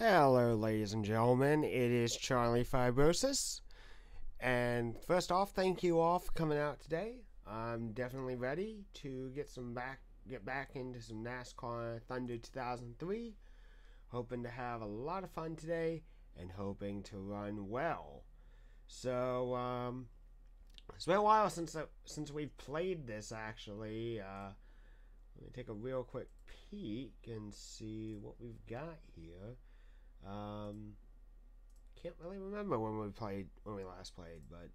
Hello, ladies and gentlemen. It is Charlie Fibrosis. And first off, thank you all for coming out today. I'm definitely ready to get back into some NASCAR Thunder 2003. Hoping to have a lot of fun today and hoping to run well. So, it's been a while since we've played this actually. Let me take a real quick peek and see what we've got here. Can't really remember when we last played, but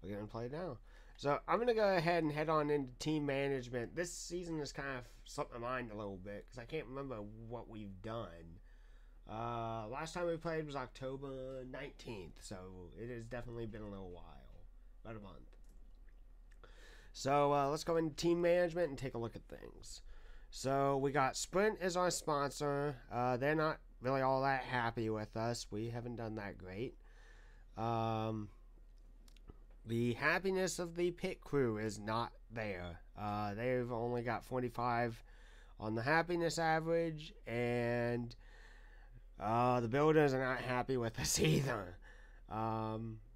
we're gonna play now. So I'm gonna go ahead and head on into team management. This season has kind of slipped my mind a little bit because I can't remember what we've done. Last time we played was October 19th, so it has definitely been a little while, about a month. So let's go into team management and take a look at things. So we got Sprint as our sponsor. They're not really all that happy with us. We haven't done that great. The happiness of the pit crew is not there. They've only got 45 on the happiness average, and the builders are not happy with us either.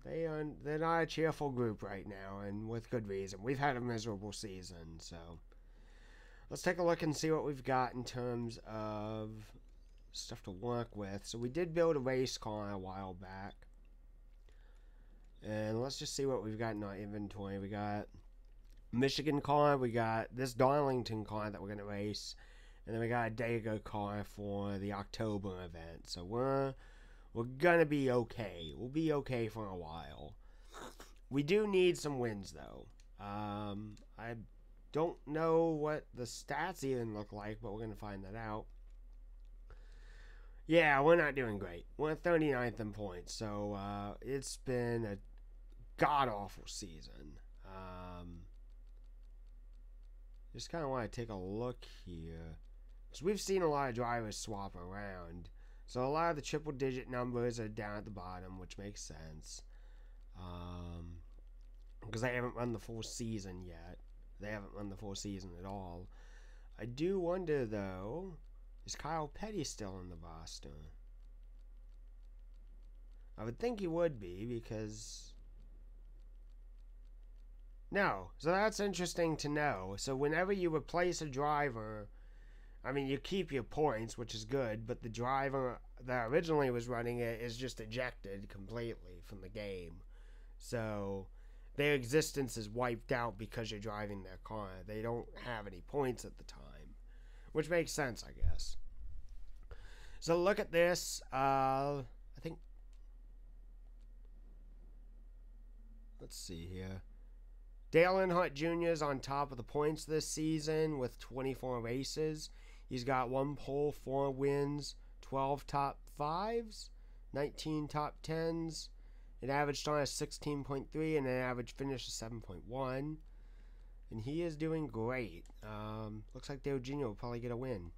They're not a cheerful group right now, and with good reason. We've had a miserable season, so let's take a look and see what we've got in terms of stuff to work with. So we did build a race car a while back, and let's just see what we've got in our inventory. We got Michigan car, we got this Darlington car that we're gonna race, and then we got a Dago car for the October event. So we're gonna be okay. We'll be okay for a while. We do need some wins though. I don't know what the stats even look like, but we're gonna find that out. Yeah, we're not doing great. We're 39th in points, so it's been a god-awful season. Just kind of want to take a look here, because we've seen a lot of drivers swap around. So a lot of the triple-digit numbers are down at the bottom, which makes sense. Because they haven't run the full season yet. They haven't run the full season at all. I do wonder, though, is Kyle Petty still on the roster? I would think he would be, because... No. So that's interesting to know. So whenever you replace a driver, I mean, you keep your points, which is good, but the driver that originally was running it is just ejected completely from the game. So their existence is wiped out because you're driving their car. They don't have any points at the time, which makes sense, I guess. So look at this. I think... Let's see here. Dale Earnhardt Jr. is on top of the points this season with 24 races. He's got 1 pole, 4 wins, 12 top 5s, 19 top 10s, an average time of 16.3, and an average finish of 7.1. And he is doing great. Looks like Dale Jr. will probably get a win.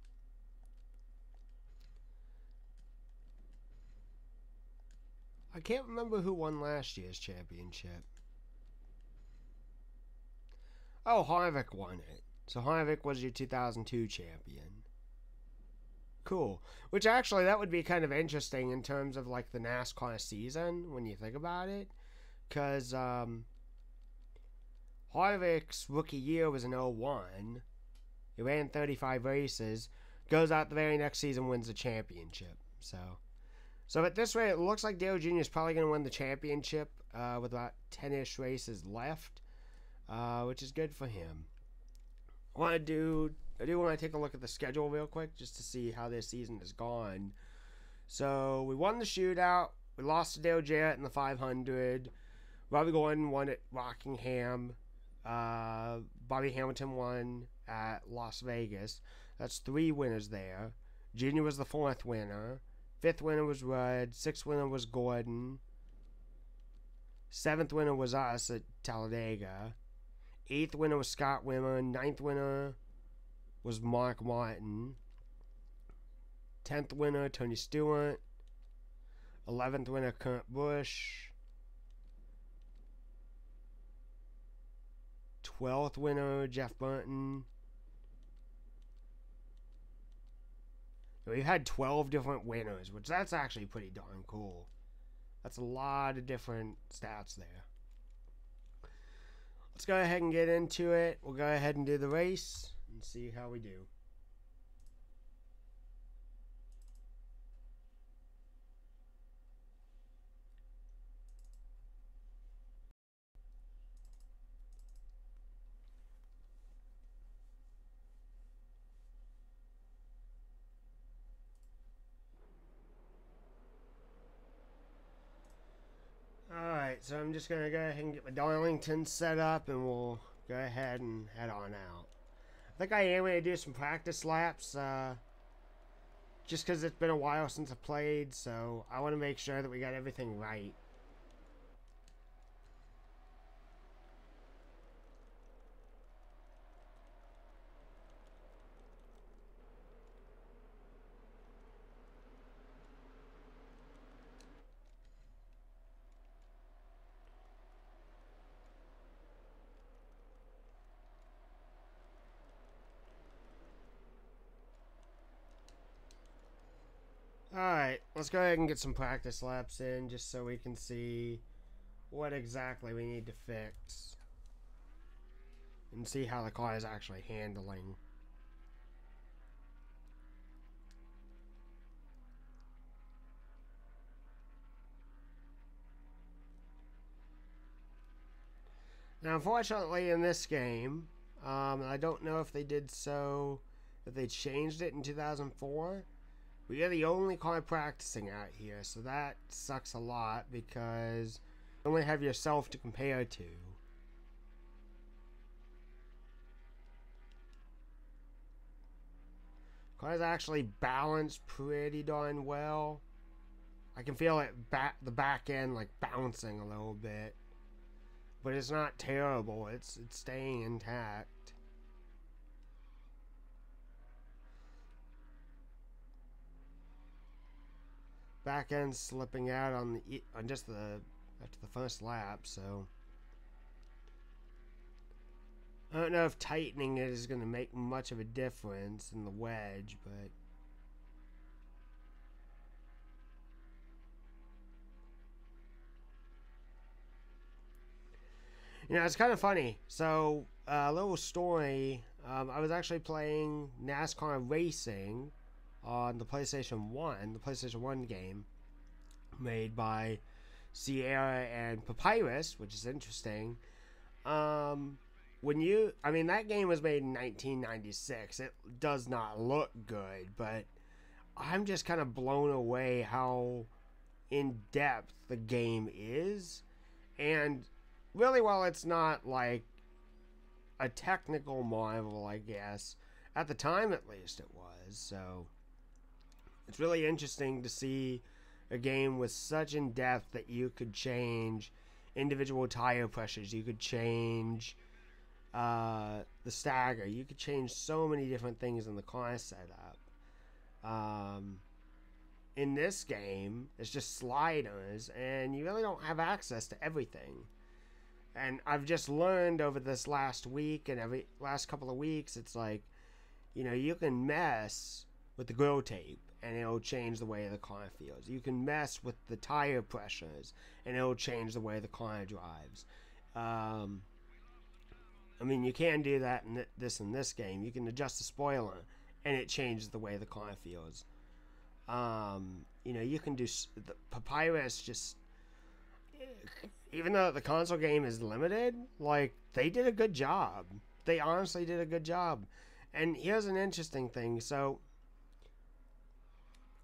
I can't remember who won last year's championship. Oh, Harvick won it. So Harvick was your 2002 champion. Cool. Which actually, that would be kind of interesting in terms of like the NASCAR season when you think about it. Because Harvick's rookie year was in 01. He ran 35 races. Goes out the very next season, wins the championship. So at this rate, it looks like Dale Jr. is probably going to win the championship with about 10-ish races left. Which is good for him. I do want to take a look at the schedule real quick just to see how this season has gone. So we won the shootout. We lost to Dale Jarrett in the 500. Robbie Gordon won at Rockingham. Bobby Hamilton won at Las Vegas. That's 3 winners there. Junior was the 4th winner. 5th winner was Rudd. 6th winner was Gordon. 7th winner was us at Talladega. 8th winner was Scott Wimmer. 9th winner was Mark Martin. 10th winner, Tony Stewart. 11th winner, Kurt Busch. 12th winner, Jeff Burton. We've had 12 different winners, which that's actually pretty darn cool. That's a lot of different stats there. Let's go ahead and get into it. We'll go ahead and do the race and see how we do. Alright, so I'm just going to go ahead and get my Darlington set up and we'll go ahead and head on out. I think I am going to do some practice laps just because it's been a while since I played, so I want to make sure that we got everything right. Alright, let's go ahead and get some practice laps in just so we can see what exactly we need to fix and see how the car is actually handling. Now, unfortunately, in this game, I don't know if they did so, if they changed it in 2004. We are the only car practicing out here, so that sucks a lot because you only have yourself to compare to. Car's actually balanced pretty darn well. I can feel it the back end like bouncing a little bit, but it's not terrible. It's staying intact. Back end slipping out on just after the first lap, so I don't know if tightening it is going to make much of a difference in the wedge, but you know, it's kind of funny. So a little story. I was actually playing NASCAR Racing on the PlayStation 1, the PlayStation 1 game made by Sierra and Papyrus, which is interesting. I mean, that game was made in 1996. It does not look good, but I'm just kind of blown away how in-depth the game is. And really, while it's not like a technical marvel, I guess, at the time at least it was, so it's really interesting to see a game with such in-depth that you could change individual tire pressures. You could change the stagger. You could change so many different things in the car setup. In this game, it's just sliders, and you really don't have access to everything. And I've just learned over this last week and last couple of weeks, it's like, you know, you can mess with the grill tape and it'll change the way the car feels. You can mess with the tire pressures and it'll change the way the car drives. I mean, you can do that in this game. You can adjust the spoiler and it changes the way the car feels. You know, you can do the Papyrus just, even though the console game is limited, like, they did a good job. They honestly did a good job. And here's an interesting thing. So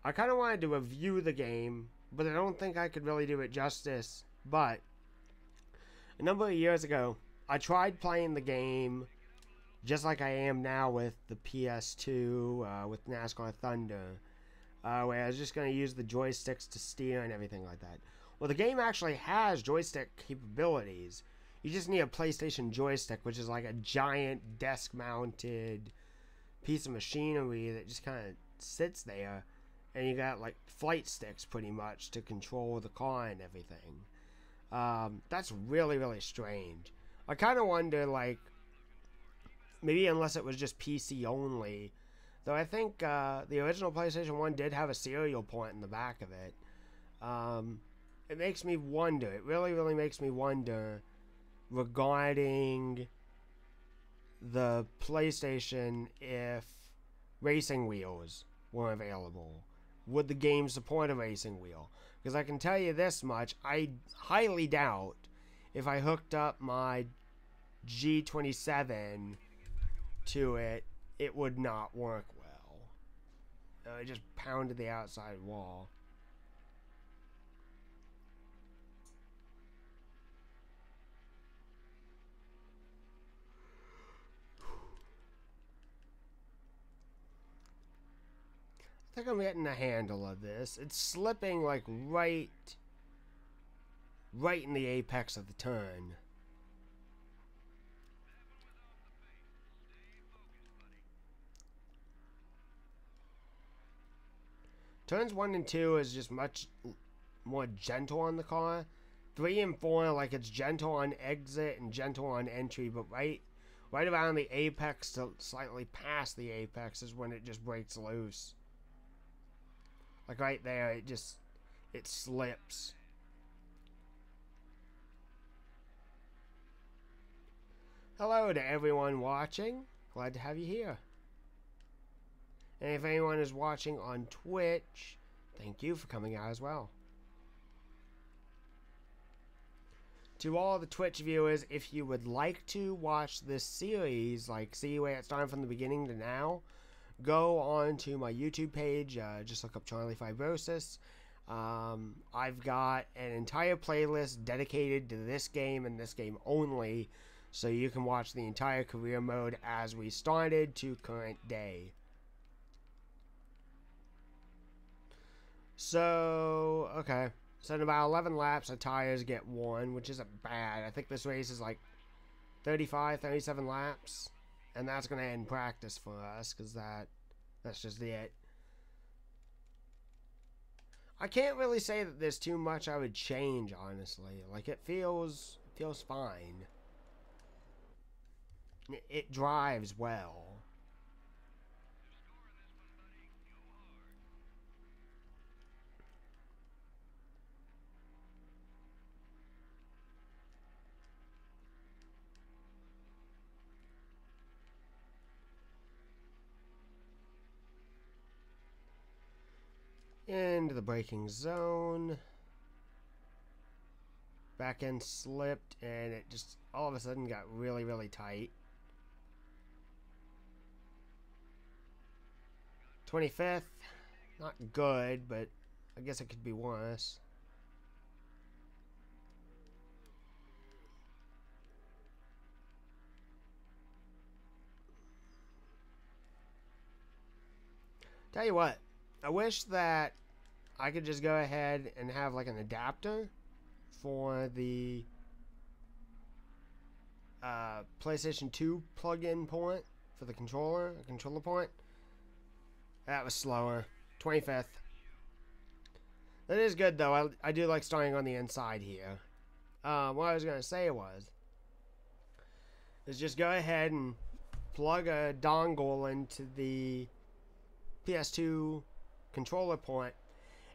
I kind of wanted to review the game, but I don't think I could really do it justice. But a number of years ago, I tried playing the game just like I am now with the PS2, with NASCAR Thunder, where I was just going to use the joysticks to steer and everything like that. Well, the game actually has joystick capabilities. You just need a PlayStation joystick, which is like a giant desk-mounted piece of machinery that just kind of sits there. And you got like flight sticks pretty much to control the car and everything. That's really, really strange. I kind of wonder, like, maybe unless it was just PC only, Though I think the original PlayStation 1 did have a serial port in the back of it. It makes me wonder. It really, really makes me wonder regarding the PlayStation if racing wheels were available. Would the game support a racing wheel? Because I can tell you this much, I highly doubt if I hooked up my G27 to it, it would not work well. It just pounded the outside wall. I think I'm getting a handle of this. It's slipping like right in the apex of the turn. Turns 1 and 2 is just much more gentle on the car. 3 and 4, like, it's gentle on exit and gentle on entry, but right around the apex to slightly past the apex is when it just breaks loose. Like right there, it slips. Hello to everyone watching. Glad to have you here. And if anyone is watching on Twitch, thank you for coming out as well. To all the Twitch viewers, if you would like to watch this series, like see where it started from the beginning to now, go on to my YouTube page, just look up Charlie Fibrosis. I've got an entire playlist dedicated to this game and this game only, so you can watch the entire career mode as we started to current day. So, okay. So in about 11 laps, the tires get worn, which isn't bad. I think this race is like 35, 37 laps. And that's going to end practice for us, because that's just it. I can't really say that there's too much I would change, honestly. Like, it feels fine. It drives well. Into the braking zone. Back end slipped, and it just all of a sudden got really, really tight. 25th, not good, but I guess it could be worse. Tell you what, I wish that I could just go ahead and have like an adapter for the PlayStation 2 plug-in port for the controller port. That was slower. 25th. That is good though. I do like starting on the inside here. What I was going to say is just go ahead and plug a dongle into the PS2 controller port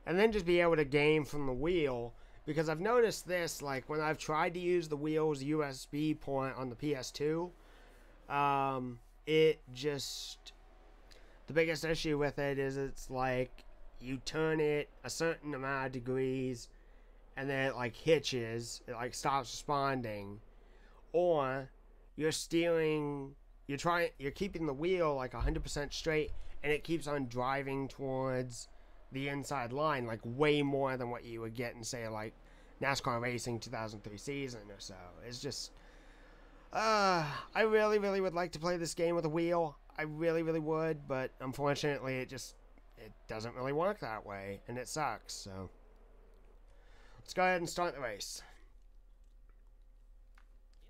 and then just be able to game from the wheel, because I've noticed this, like when I've tried to use the wheel's USB port on the PS2, it just, the biggest issue with it is it's like you turn it a certain amount of degrees and then it like hitches, it like stops responding, or you're keeping the wheel like 100% straight and it keeps on driving towards the inside line, like way more than what you would get in, say, like NASCAR Racing 2003 season or so. It's just, I really, really would like to play this game with a wheel. I really, really would, but unfortunately, it doesn't really work that way, and it sucks. So let's go ahead and start the race.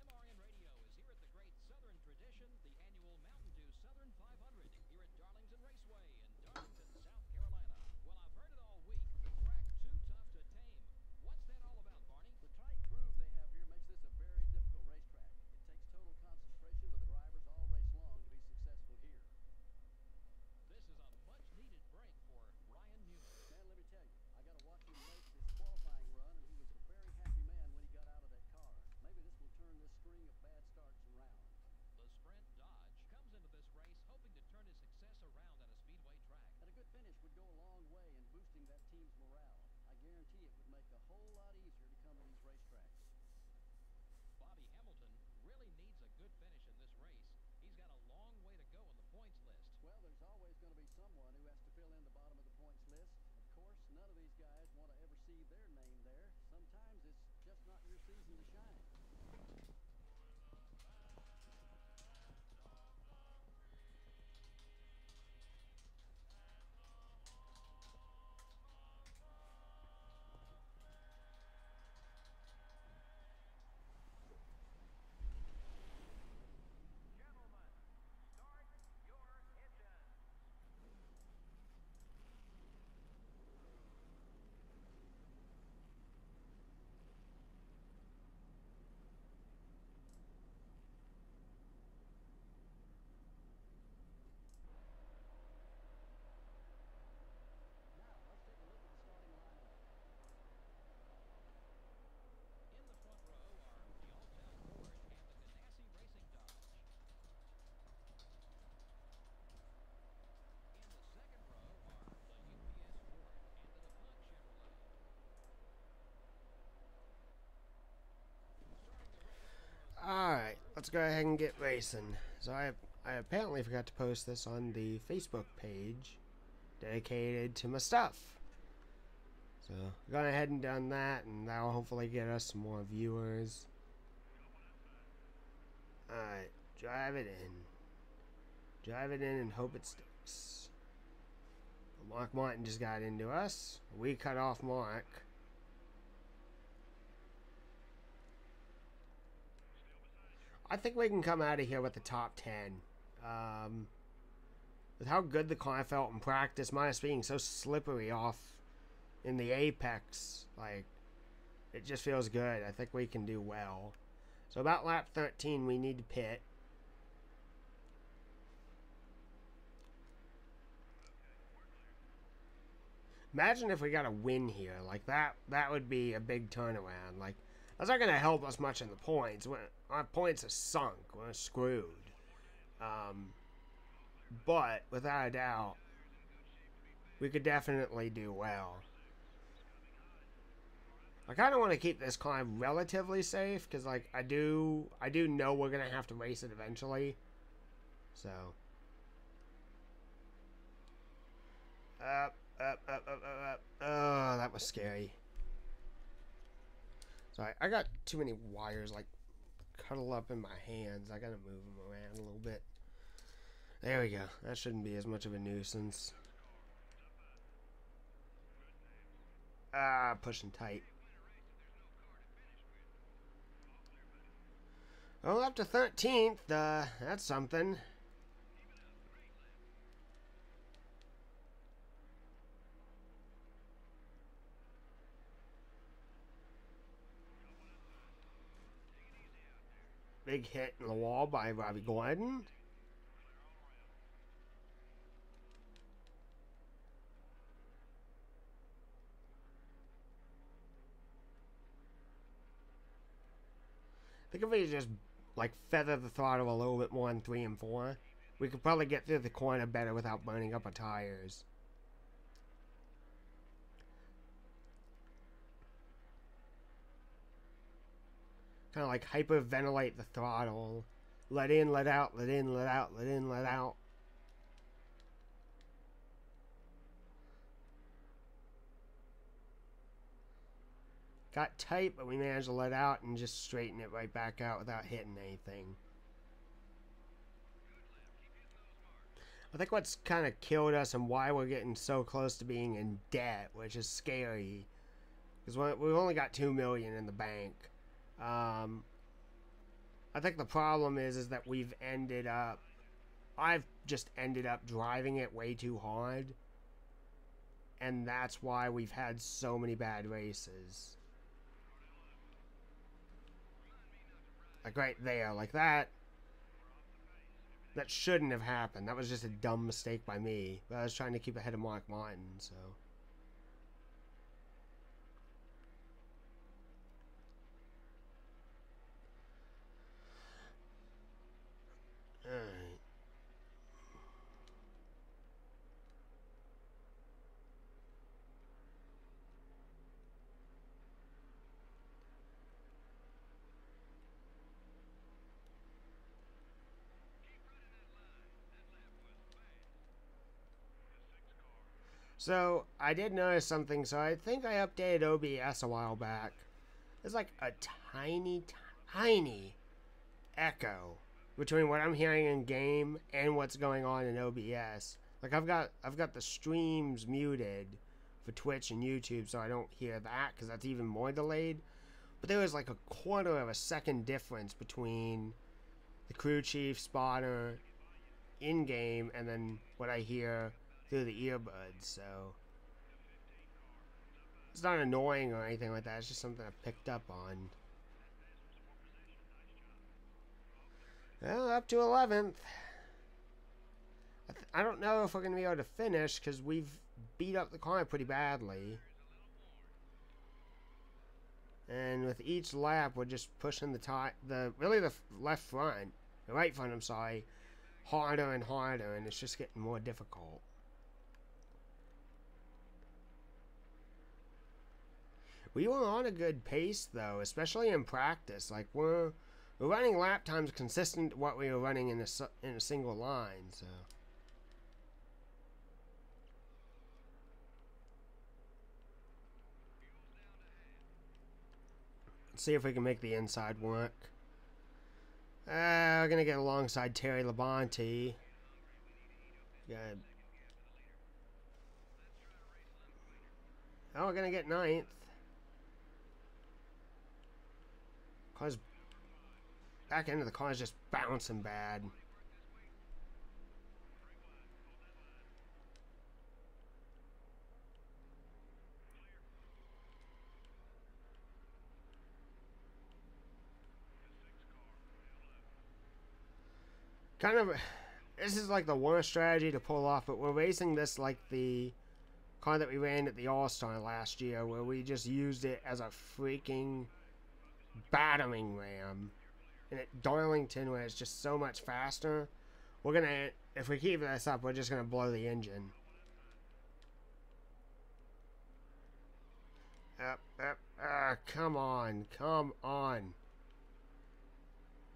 MRN Radio is here at the great Southern tradition, the annual Mountain Dew Southern 500 here at Darlington Raceway in Darlington, South Carolina. Well, I've heard it all week. The track too tough to tame. What's that all about, Barney? The tight groove they have here makes this a very difficult racetrack. It takes total concentration, but the drivers all race long to be successful here. This going to be someone who has to fill in the bottom of the points list. Of course, none of these guys want to ever see their name there. Sometimes it's just not your season to shine. Now, let's take a look at the starting lineup. In the front row are the Alltel Ford and the Ganassi Racing Dodge. In the second row are the UPS Ford and the DuPont Chevrolet. Starting the race from row 6. Alright, let's go ahead and get racing. So I apparently forgot to post this on the Facebook page dedicated to my stuff. So, gone ahead and done that, and that'll hopefully get us some more viewers. Alright, drive it in. Drive it in and hope it sticks. Mark Martin just got into us. We cut off Mark. I think we can come out of here with the top 10. With how good the car felt in practice, minus being so slippery off in the apex, like, it just feels good. I think we can do well. So about lap 13, we need to pit. Imagine if we got a win here. Like, that would be a big turnaround. Like, that's not going to help us much in the points. Our points are sunk. We're screwed. But, without a doubt, we could definitely do well. I kind of want to keep this climb relatively safe, because, like, I do know we're going to have to race it eventually. So. Up. Oh, that was scary. Sorry, I got too many wires, like, cuddled up in my hands. I gotta move them around a little bit. There we go. That shouldn't be as much of a nuisance. Ah, pushing tight. Oh, up to 13th. That's something. Big hit in the wall by Robbie Gordon. I think if we just, like, feather the throttle a little bit more in 3 and 4, we could probably get through the corner better without burning up our tires. Kind of like hyperventilate the throttle. Let in, let out, let in, let out, let in, let out. Got tight, but we managed to let out and just straighten it right back out without hitting anything. I think what's kind of killed us and why we're getting so close to being in debt, which is scary, because we've only got $2 million in the bank. I think the problem is that I've just ended up driving it way too hard, and that's why we've had so many bad races. Like right there, like that. That shouldn't have happened. That was just a dumb mistake by me. But I was trying to keep ahead of Mark Martin, so. Alright. So I did notice something. So I think I updated OBS a while back. There's like a tiny, tiny echo between what I'm hearing in game and what's going on in OBS. Like I've got the streams muted for Twitch and YouTube, so I don't hear that because that's even more delayed. But there was like a quarter of a second difference between the crew chief spotter in game and then what I hear through the earbuds. So it's not annoying or anything like that. It's just something I picked up on. Well, up to 11th. I don't know if we're going to be able to finish because we've beat up the car pretty badly. And with each lap, we're just pushing the left front, the right front, I'm sorry, harder and harder, and it's just getting more difficult. We were on a good pace though, especially in practice. Like we're running lap times consistent to what we were running in a single line. So. Let's see if we can make the inside work. We're gonna get alongside Terry Labonte. Good. Oh, we're gonna get 9th. Car's back end of the car is just bouncing bad. Kind of, this is like the worst strategy to pull off, but we're racing this like the car that we ran at the All-Star last year, where we just used it as a freaking battering ram. And at Darlington, where it's just so much faster, we're gonna, if we keep this up, we're just gonna blow the engine. Come on, come on.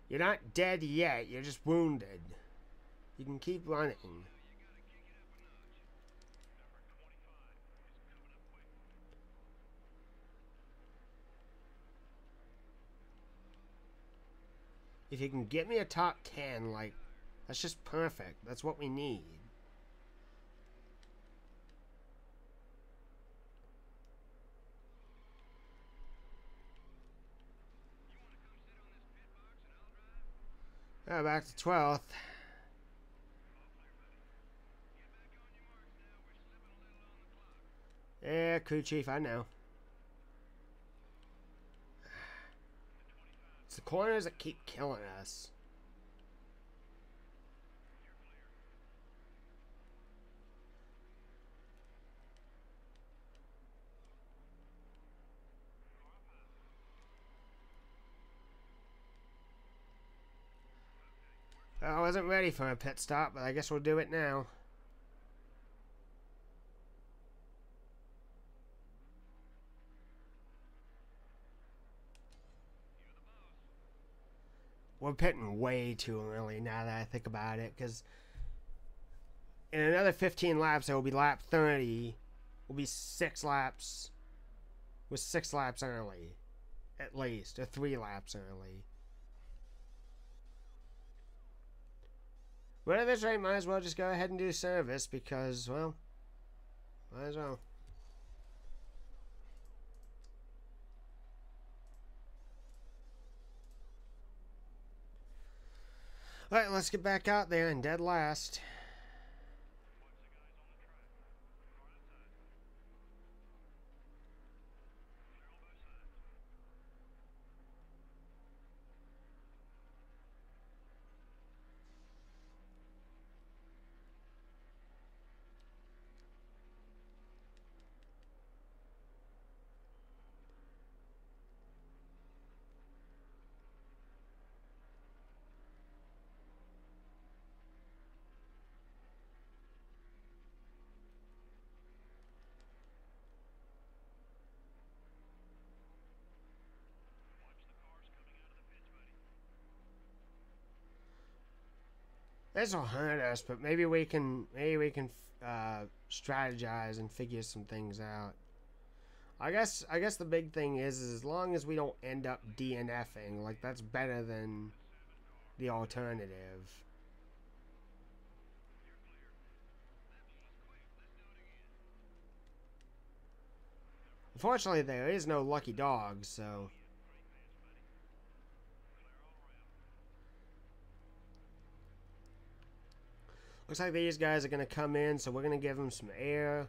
You're not dead yet, you're just wounded. You can keep running. If you can get me a top 10, like, that's just perfect. That's what we need. Back to 12th. Yeah, crew chief, I know. It's the corners that keep killing us. I wasn't ready for a pit stop, but I guess we'll do it now. We're pitting way too early now that I think about it, because in another 15 laps, it will be lap 30. We'll be 6 laps. With 6 laps early. At least. Or 3 laps early. But at this rate, might as well just go ahead and do service because, well, might as well. Alright, let's get back out there and dead last. This will hurt us, but maybe we can strategize and figure some things out. I guess the big thing is as long as we don't end up DNFing, like that's better than the alternative. Unfortunately, there is no lucky dog, so looks like these guys are gonna come in, so we're gonna give them some air.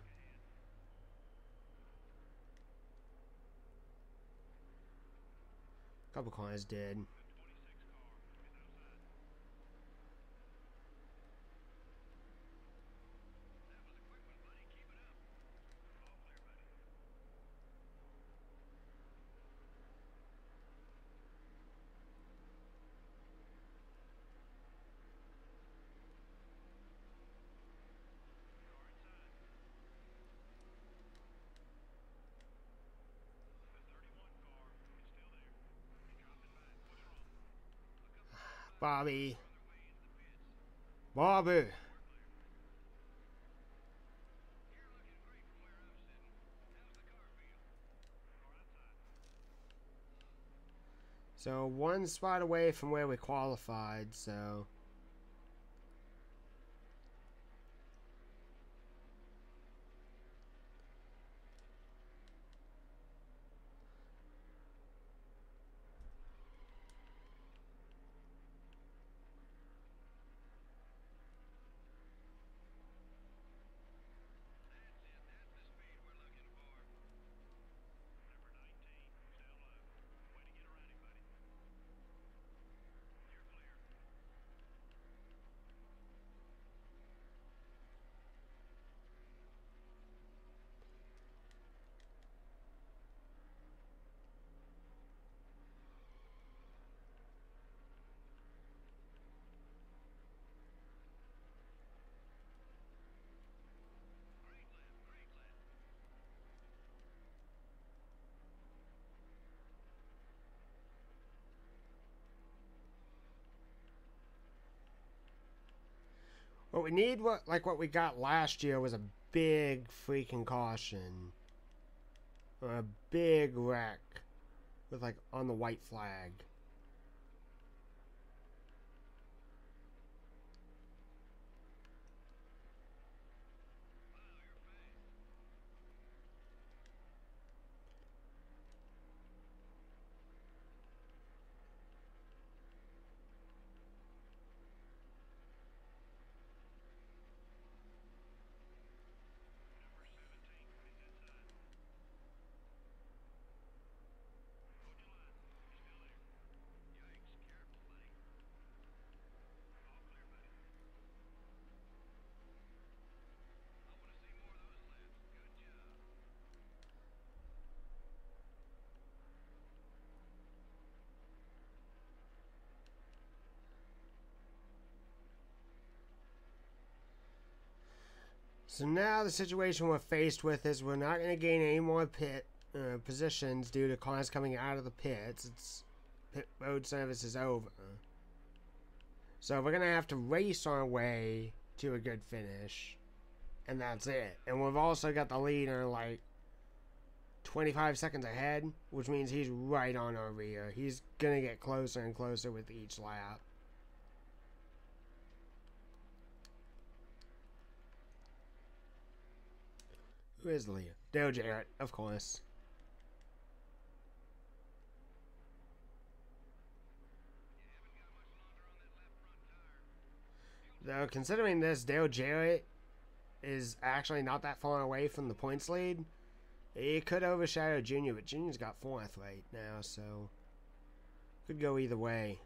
A couple cars did. Bobby. Bobby. So one spot away from where we qualified, so what we need, what we got last year, was a big freaking caution, or a big wreck with like on the white flag. So now the situation we're faced with is we're not going to gain any more pit positions due to cars coming out of the pits. It's pit road service is over. So we're going to have to race our way to a good finish. And that's it. And we've also got the leader like 25 seconds ahead, which means he's right on our rear. He's going to get closer and closer with each lap. Who is the leader? Dale Jarrett, of course. Though, considering this, Dale Jarrett is actually not that far away from the points lead. He could overshadow Junior, but Junior's got 4th right now, so could go either way.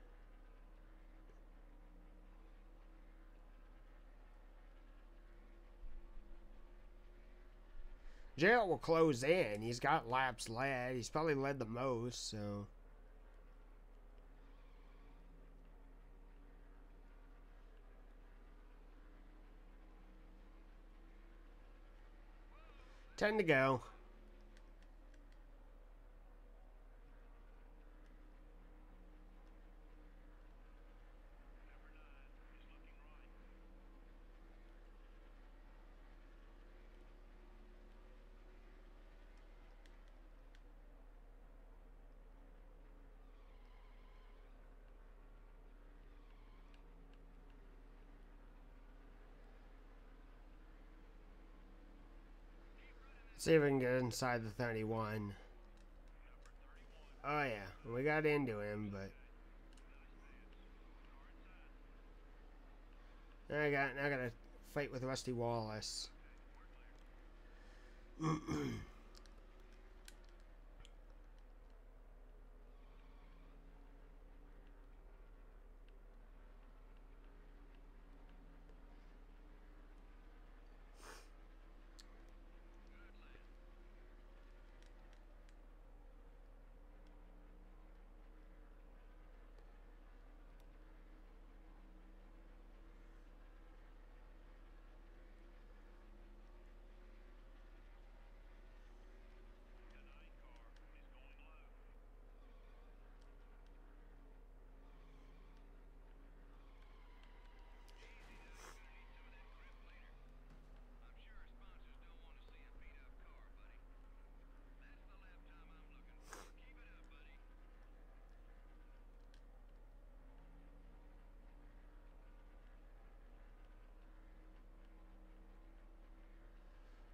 Jarrett will close in. He's got laps led. He's probably led the most, so. Ten to go. See if we can get inside the 31. Oh yeah, we got into him, but now I gotta fight with Rusty Wallace.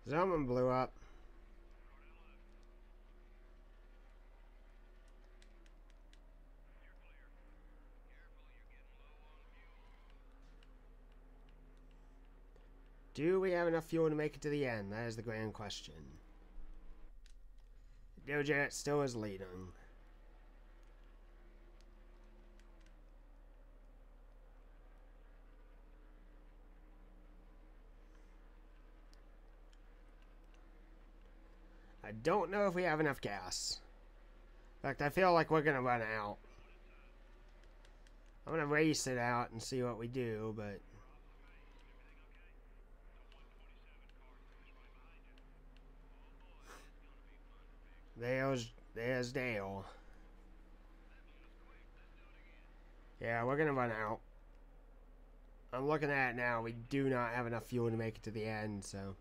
Someone blew up. Do we have enough fuel to make it to the end? That is the grand question. Dojet still is leading. I don't know if we have enough gas. In fact, I feel like we're gonna run out. I'm gonna race it out and see what we do, but there's Dale. Yeah, we're gonna run out. I'm looking at it now. We do not have enough fuel to make it to the end, so.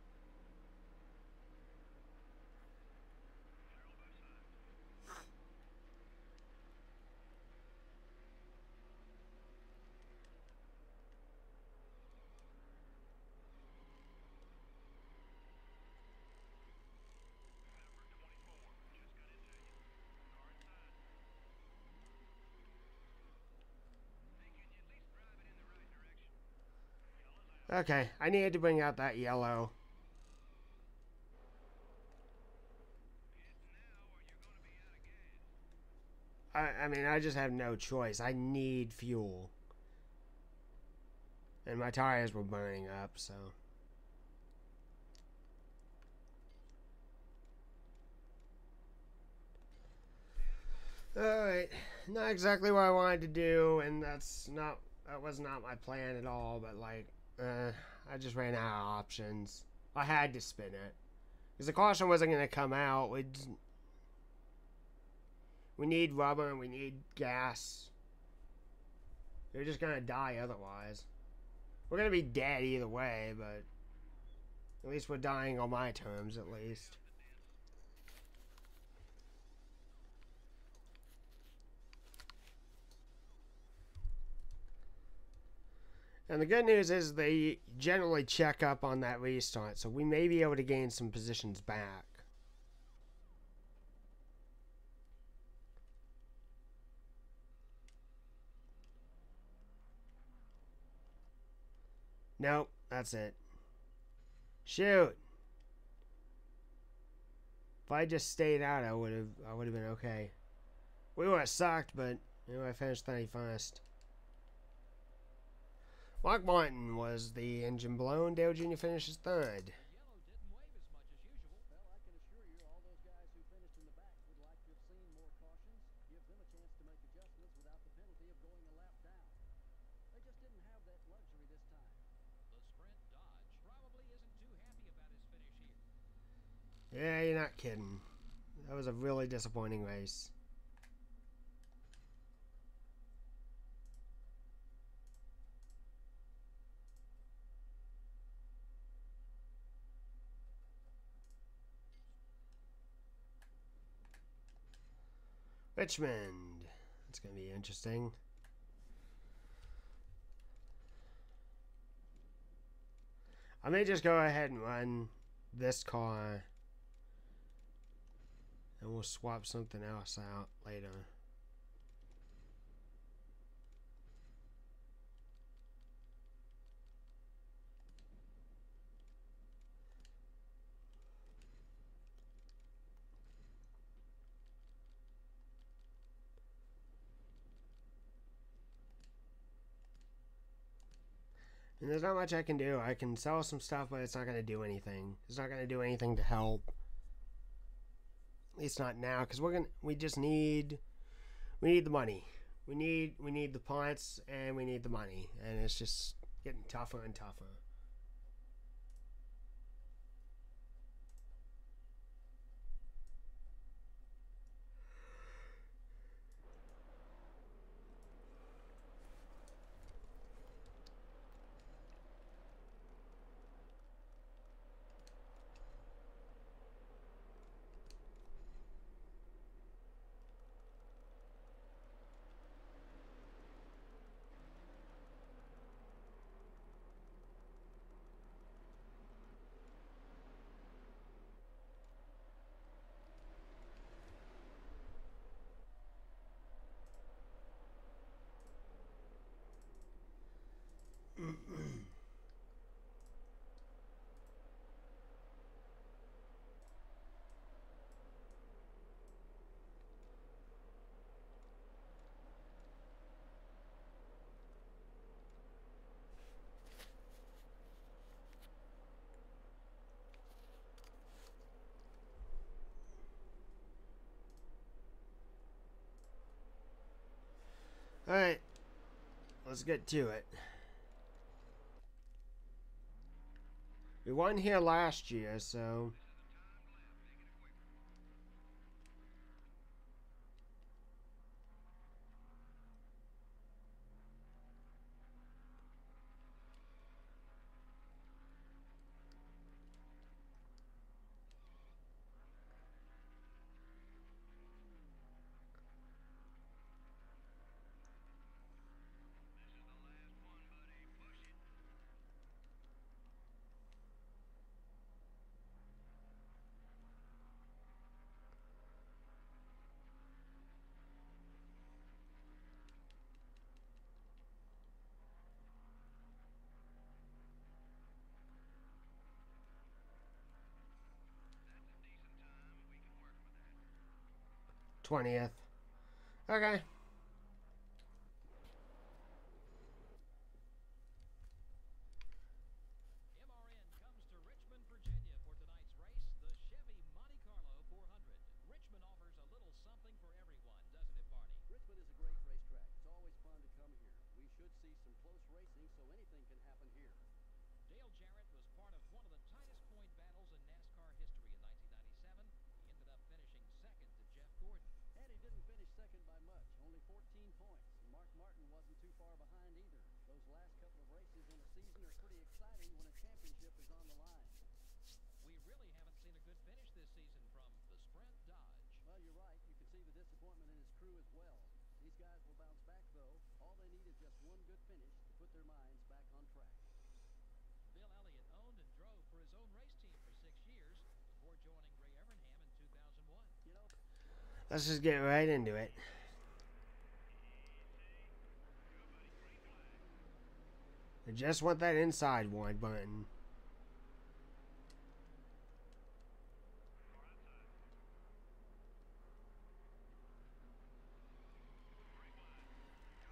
Okay, I needed to bring out that yellow. I mean, I just have no choice. I need fuel. And my tires were burning up, so. Alright, not exactly what I wanted to do, and that was not my plan at all, but like, I just ran out of options. I had to spin it. Because the caution wasn't going to come out. We need rubber and we need gas. They're just going to die otherwise. We're going to be dead either way, but at least we're dying on my terms, at least. And the good news is they generally check up on that restart, so we may be able to gain some positions back. Nope, that's it. Shoot. If I just stayed out, I would have been okay. We would have sucked, but I finished 31st. Mark Martin was the engine blown. Dale Jr. finishes third. Yellow didn't wave as much as usual. Well, I can assure you, all those guys who finished in the back would like to have seen more cautions, give them a chance to make adjustments without the penalty of going a lap down. They just didn't have that luxury this time. The sprint Dodge probably isn't too happy about his finish here. Yeah, you're not kidding. That was a really disappointing race. Richmond. That's going to be interesting. I may just go ahead and run this car And we'll swap something else out later. And there's not much I can do. I can sell some stuff, but it's not going to do anything. It's not going to do anything to help. At least not now, because we just need the money. We need the points, and we need the money, and it's just getting tougher and tougher. Alright, let's get to it. We won here last year, so... '20th. Okay. MRN comes to Richmond, Virginia for tonight's race, the Chevy Monte Carlo 400. Richmond offers a little something for everyone, doesn't it, Barney? Richmond is a great racetrack. It's always fun to come here. We should see some close racing, so anything can happen here. Dale Jarrett was part of one of the tightest point battles in NASCAR history in 1997. He ended up finishing second to Jeff Gordon. And he didn't finish second by much, only 14 points. Mark Martin wasn't too far behind either. Those last couple of races in a season are pretty exciting when a championship is on the line. We really haven't seen a good finish this season from the Sprint Dodge. Well, you're right. You can see the disappointment in his crew as well. These guys will bounce back, though. All they need is just one good finish to put their minds back on track. Bill Elliott owned and drove for his own race team for 6 years before joining Ray Evernham in 2001. You know, Let's just get right into it. I just want that inside wide button.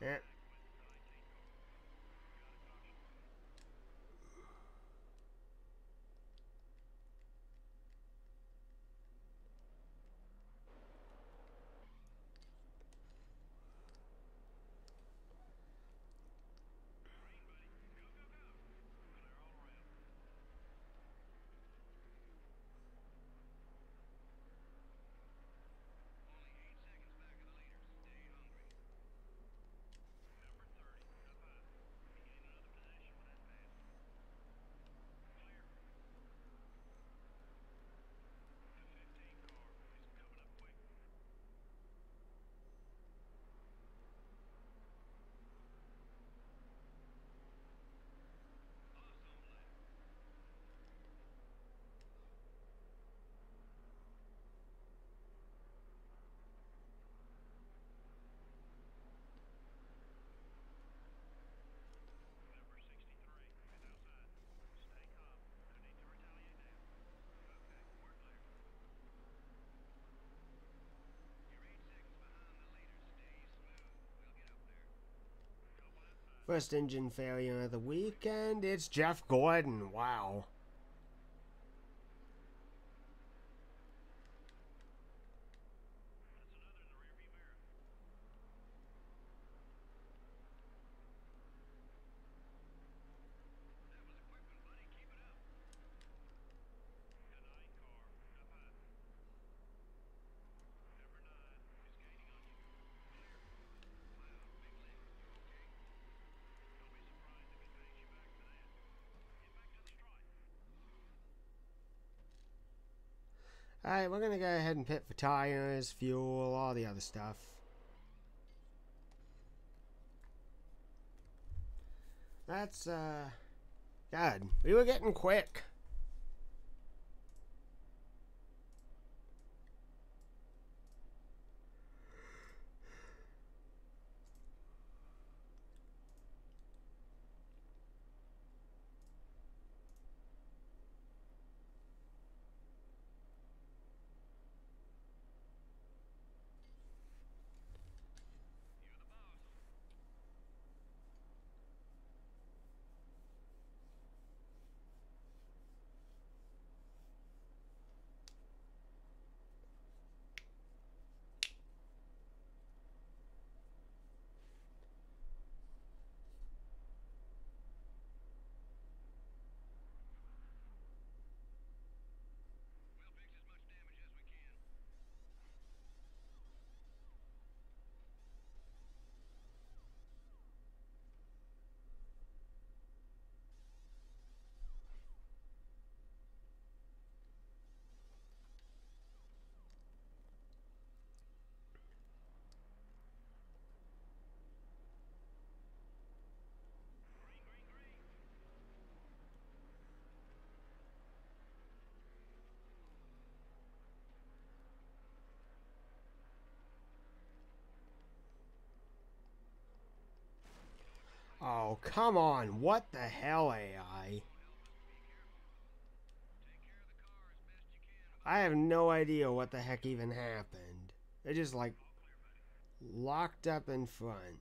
Yeah. First engine failure of the weekend. It's Jeff Gordon. Wow. Alright, we're gonna go ahead and pit for tires, fuel, all the other stuff. That's, God, we were getting quick. Oh, come on. What the hell, AI? I have no idea what the heck even happened. They just, like, locked up in front.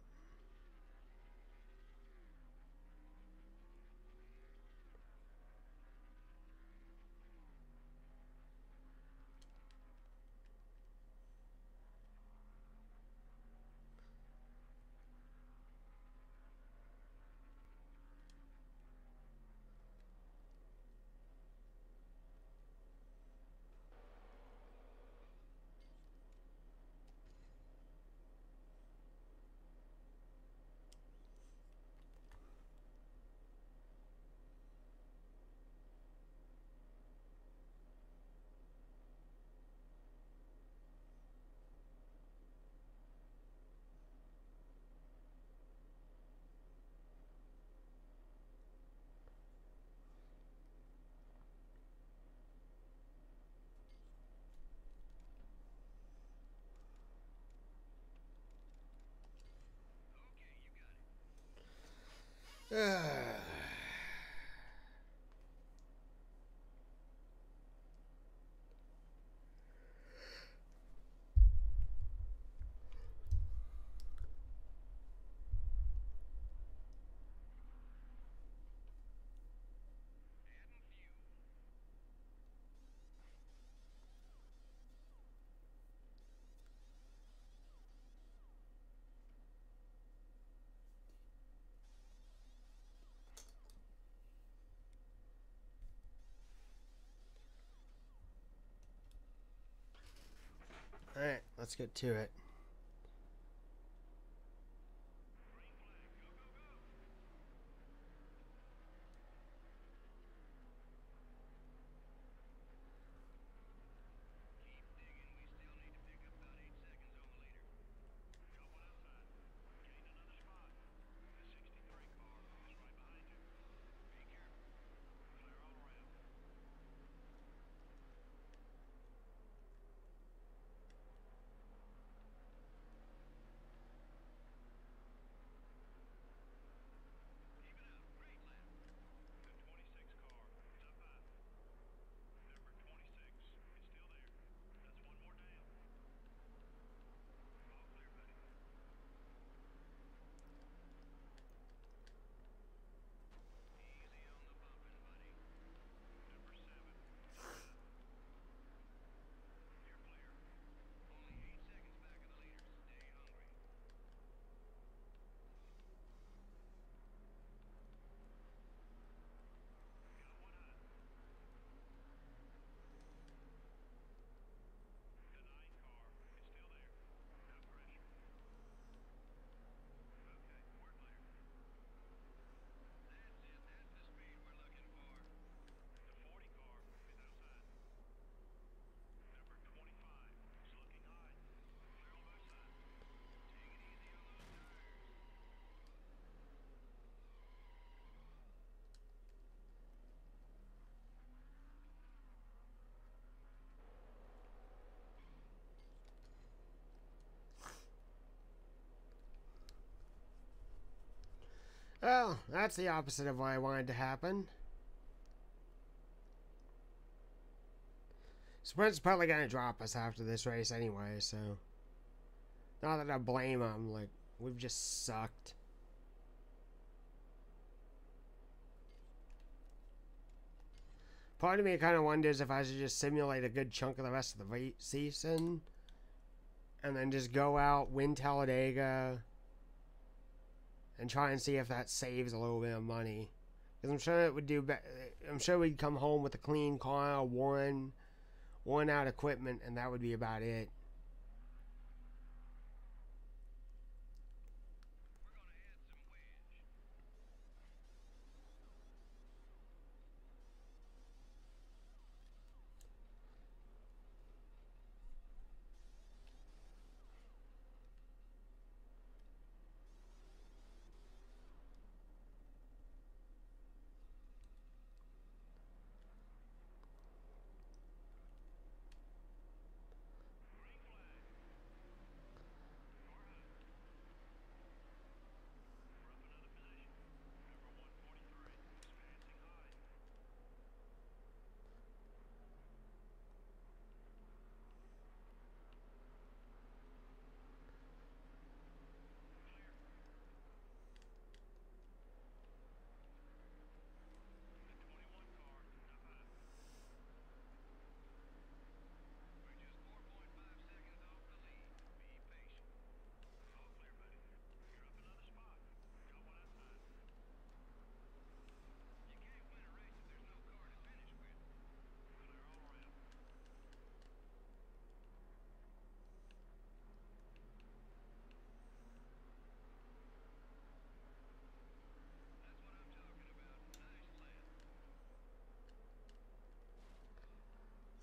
Alright, let's get to it. Well, that's the opposite of what I wanted to happen. Sprint's probably going to drop us after this race anyway, so... Not that I blame them, like, we've just sucked. Part of me kind of wonders if I should just simulate a good chunk of the rest of the season and then just go out, win Talladega, and try and see if that saves a little bit of money. Because I'm sure it would do better. I'm sure we'd come home with a clean car, worn out equipment, and that would be about it.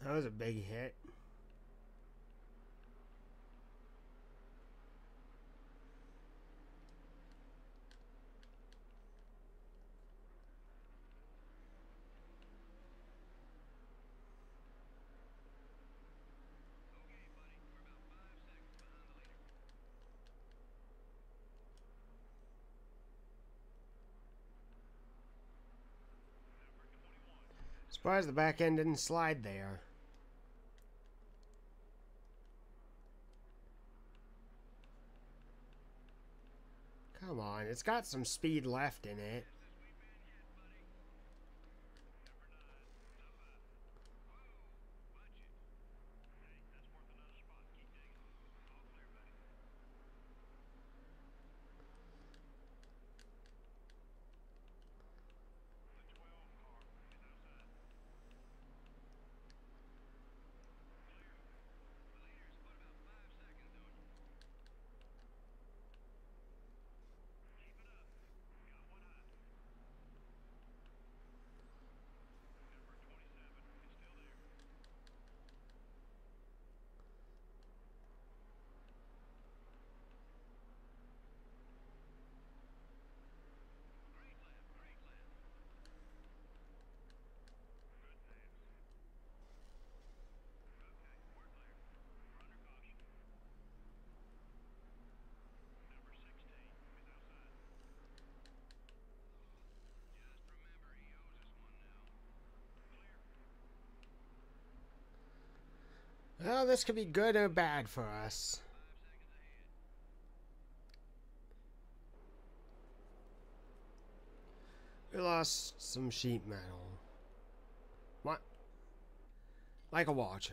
That was a big hit. Surprised the back end didn't slide there. Come on, it's got some speed left in it. Well, this could be good or bad for us. We lost some sheet metal. What? Michael Waltrip.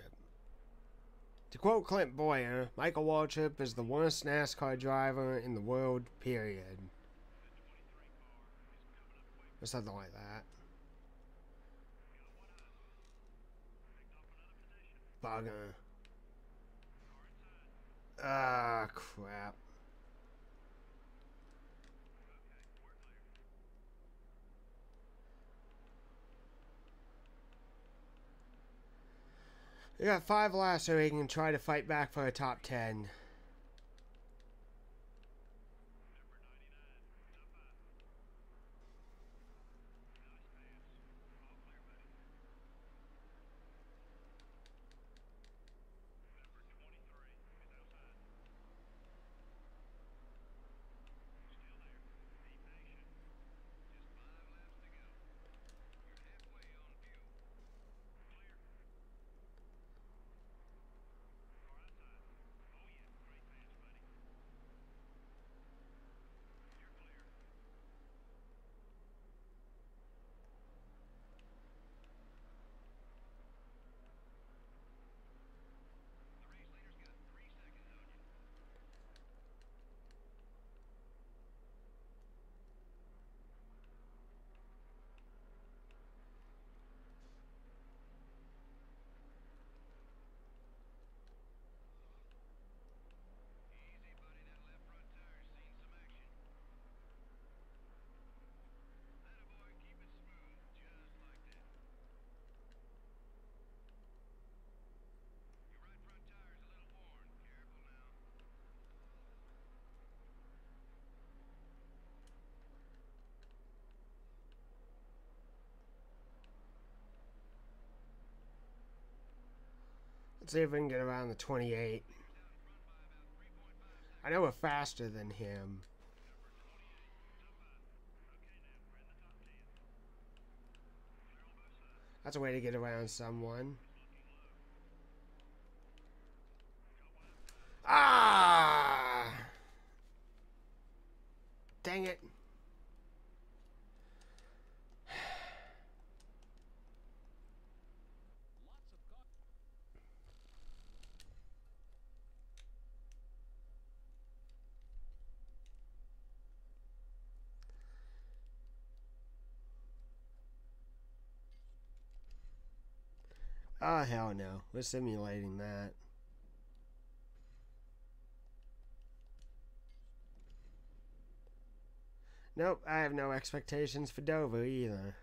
To quote Clint Boyer, Michael Waltrip is the worst NASCAR driver in the world, period. Or something like that. Bugger. Ah, crap. We got 5 laps so we can try to fight back for a top 10. Let's see if we can get around the 28. I know we're faster than him. That's a way to get around someone. Ah! Dang it. Oh, hell no. We're simulating that. Nope, I have no expectations for Dover either.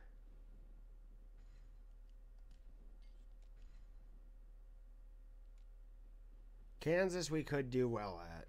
Kansas we could do well at.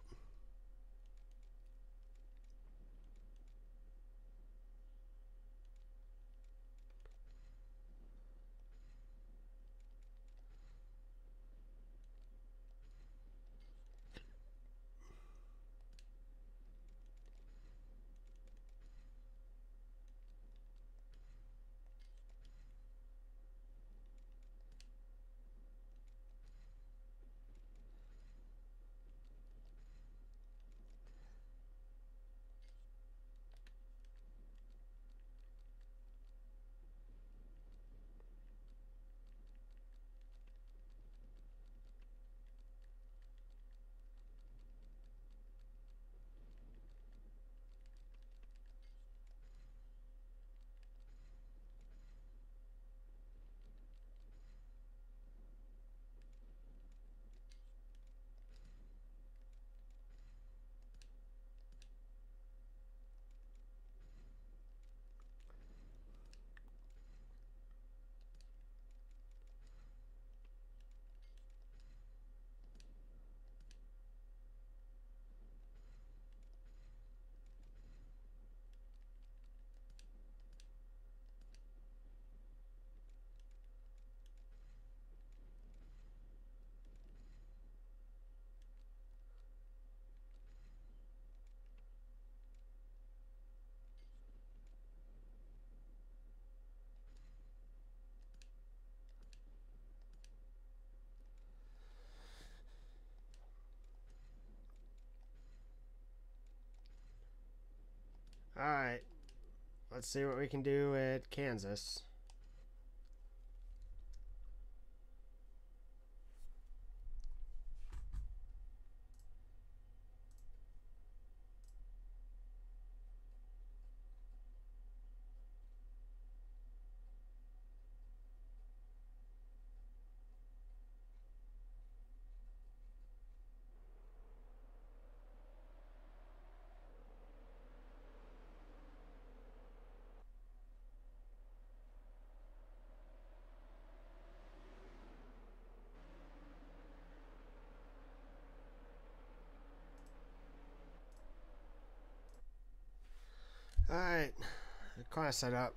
Alright. Let's see what we can do at Kansas. Alright. Car set up.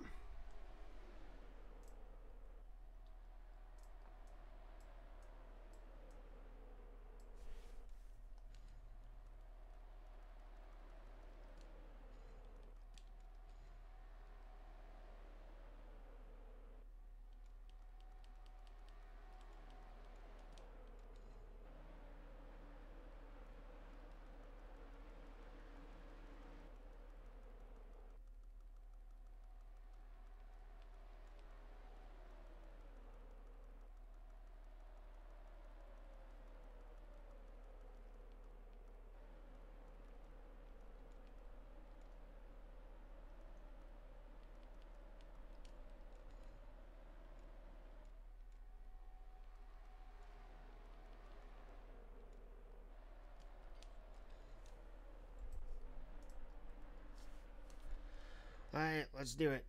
Alright, let's do it.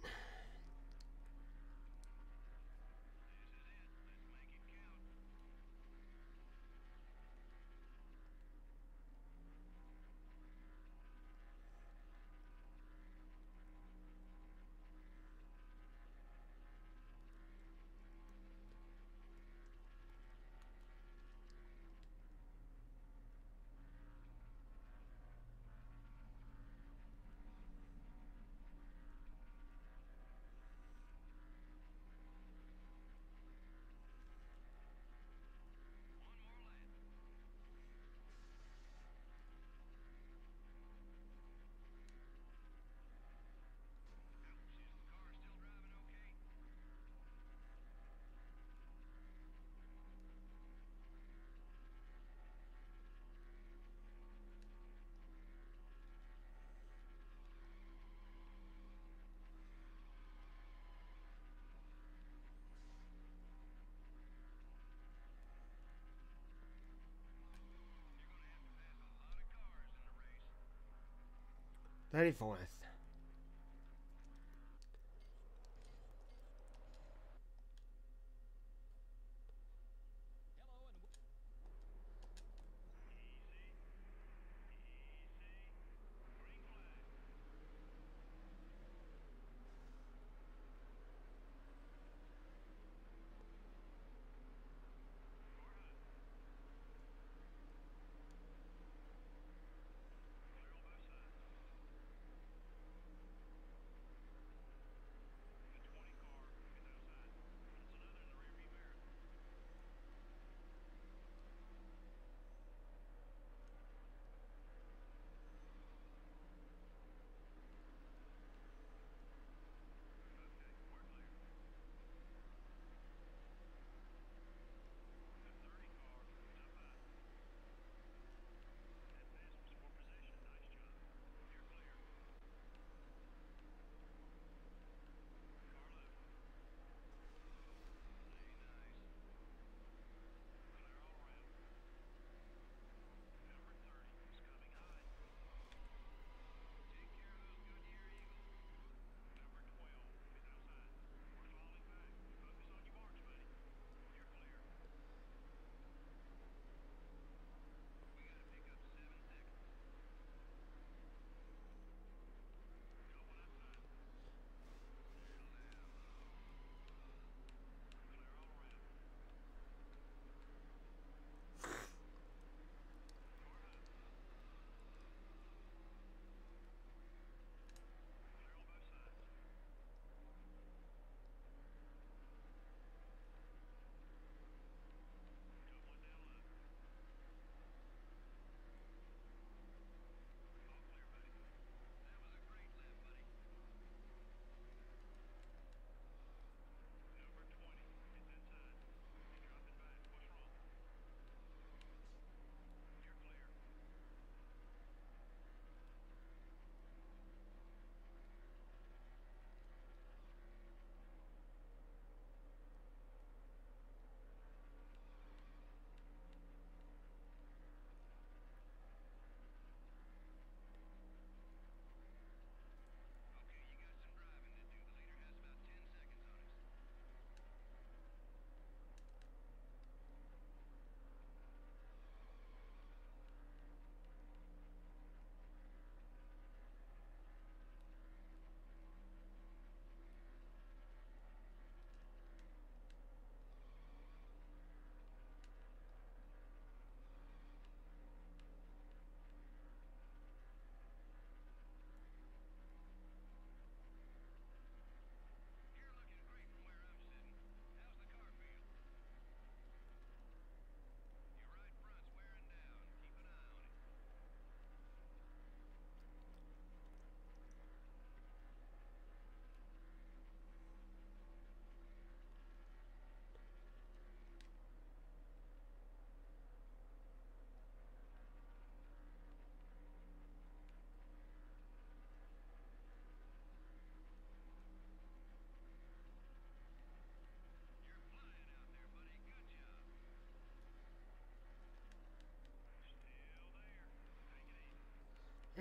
34th.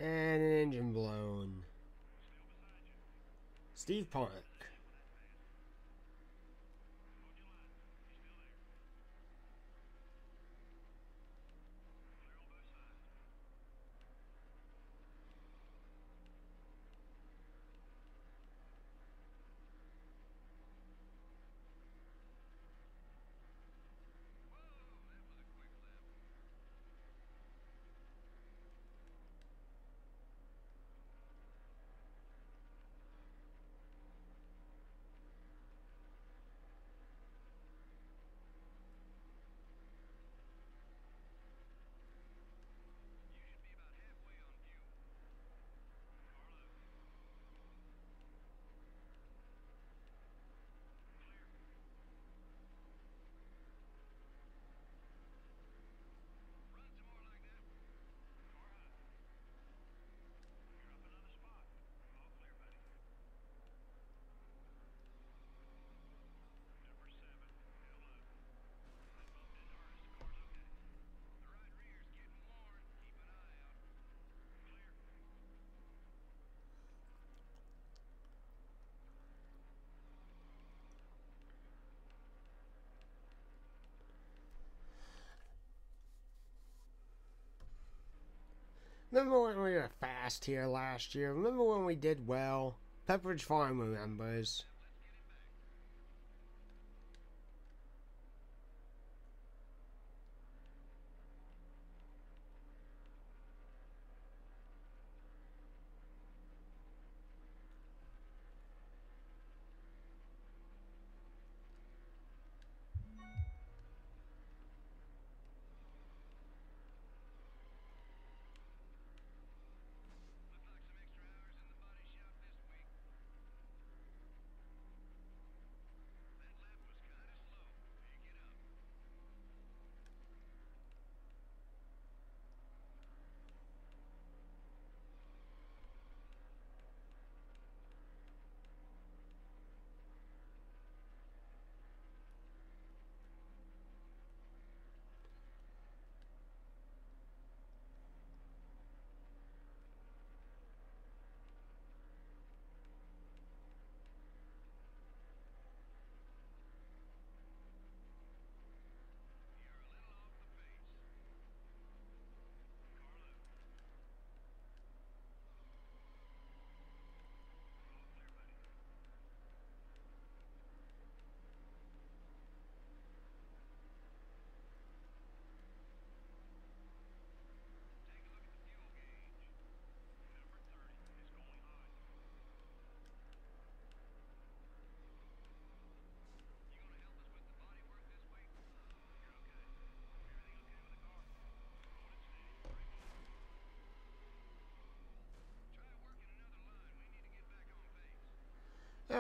Hello and And an engine blown. Steve Punk. Remember when we were fast here last year? Remember when we did well? Pepperidge Farm remembers.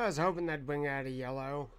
I was hoping they'd bring out a yellow.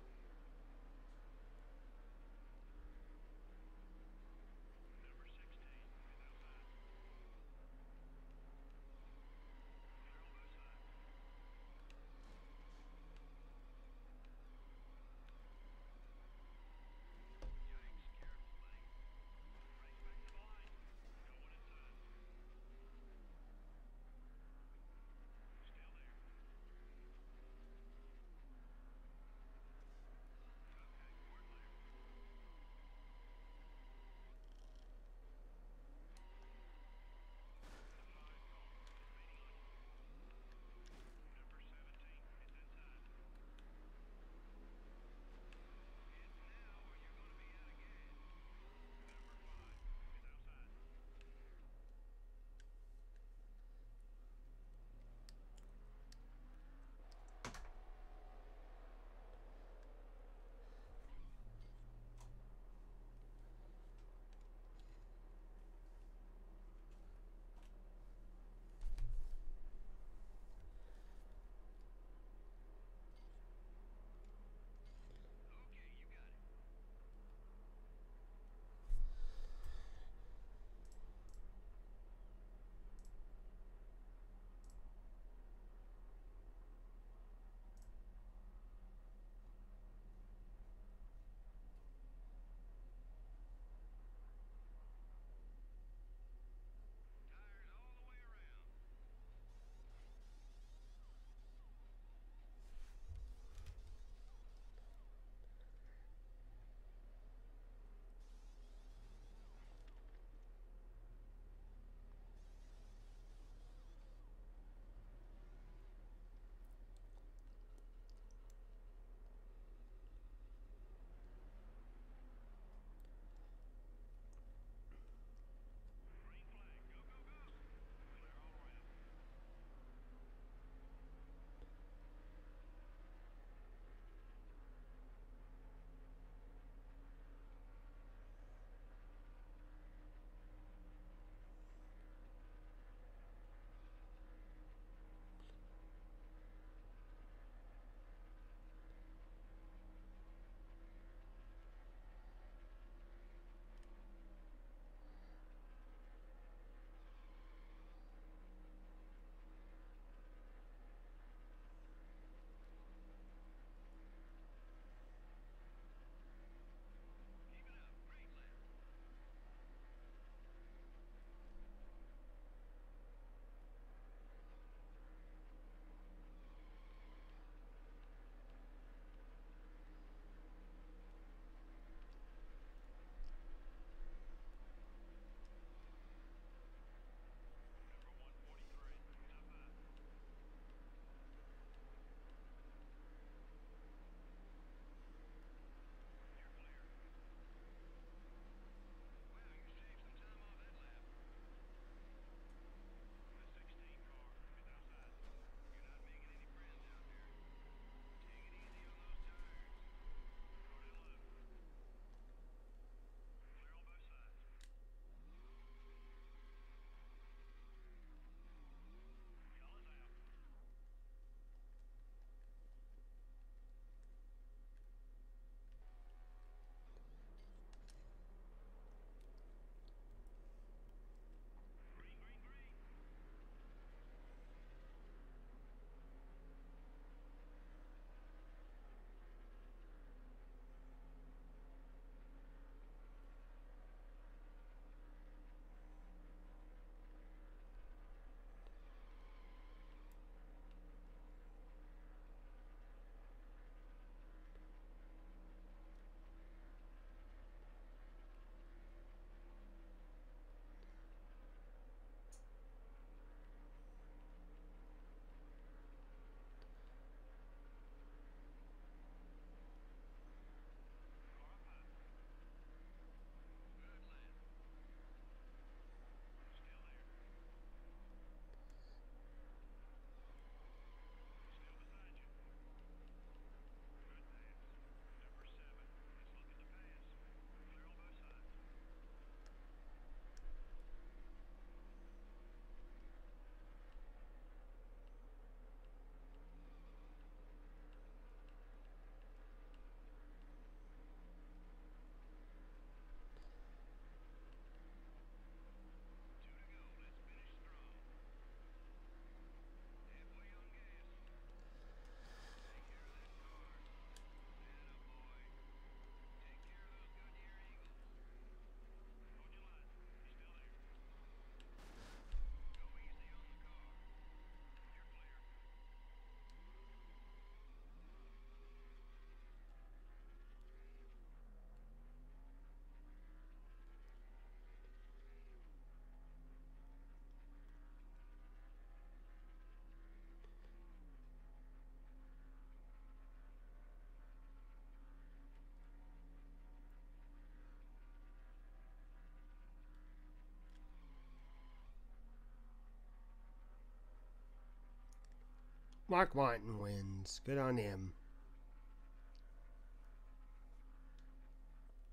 Mark Martin wins. Good on him.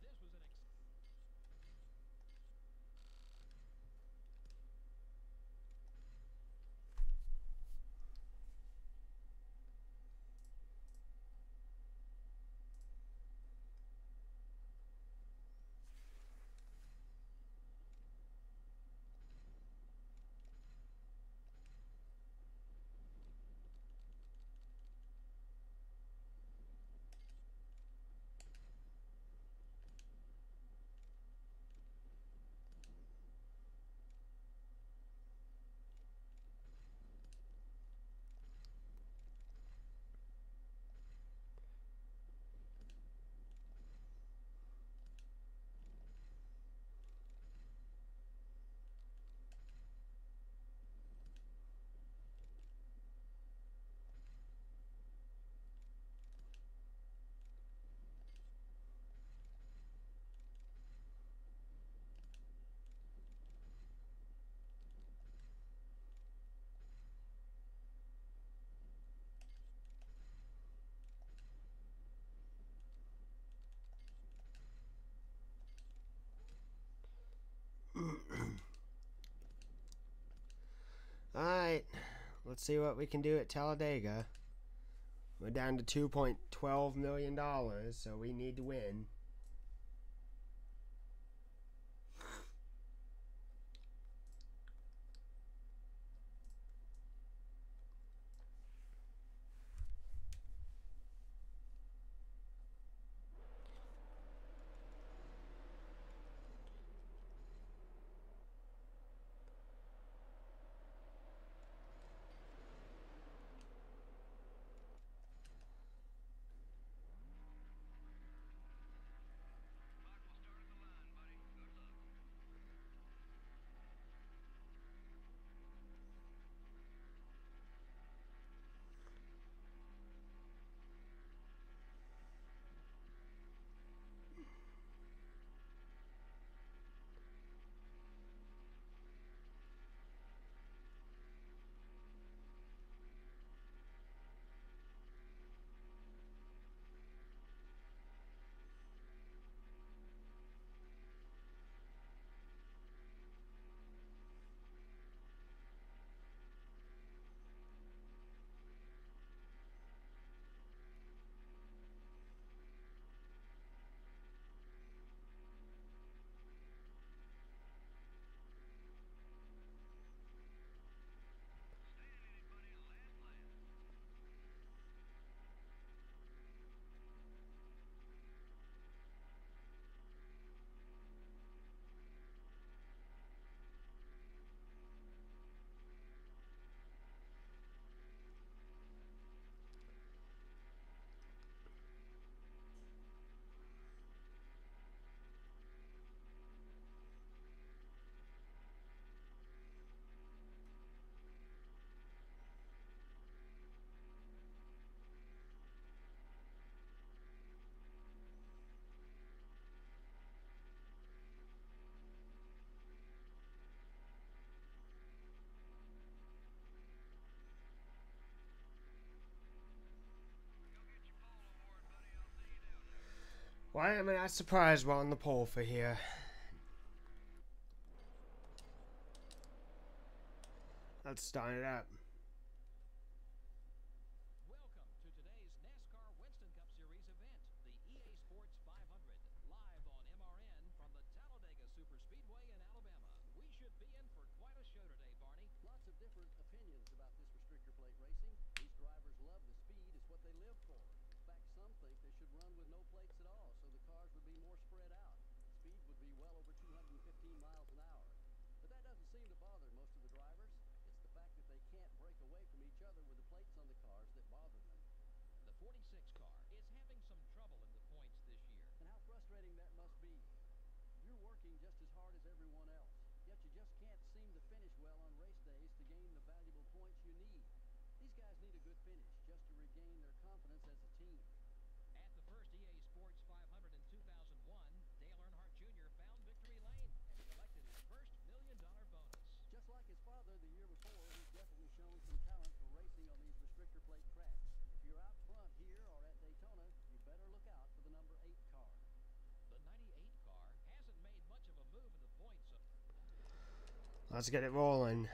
This was an Alright, let's see what we can do at Talladega. We're down to $2.12 million, so we need to win. Why am I not surprised we're on the pole for here? Let's start it up. Welcome to today's NASCAR Winston Cup Series event, the EA Sports 500, live on MRN from the Talladega Superspeedway in Alabama. We should be in for quite a show today, Barney. Lots of different opinions about this restrictor plate racing. These drivers love the speed. It's what they live for. In fact, some think they should run with no plates at all, so the cars would be more spread out. Speed would be well over 215 miles an hour. But that doesn't seem to bother most of the drivers. It's the fact that they can't break away from each other with the plates on the cars that bother them. The 46 car is having some trouble in the points this year. And how frustrating that must be. You're working just as hard as everyone else, yet you just can't seem to finish well on race days to gain the valuable points you need. These guys need a good finish just to regain their confidence as a team. At the first EA Sports 500 in 2001, Dale Earnhardt Jr. found victory lane and collected his first $1 million bonus. Just like his father the year before, he's definitely shown some talent for racing on these restrictor plate Let's get it rolling.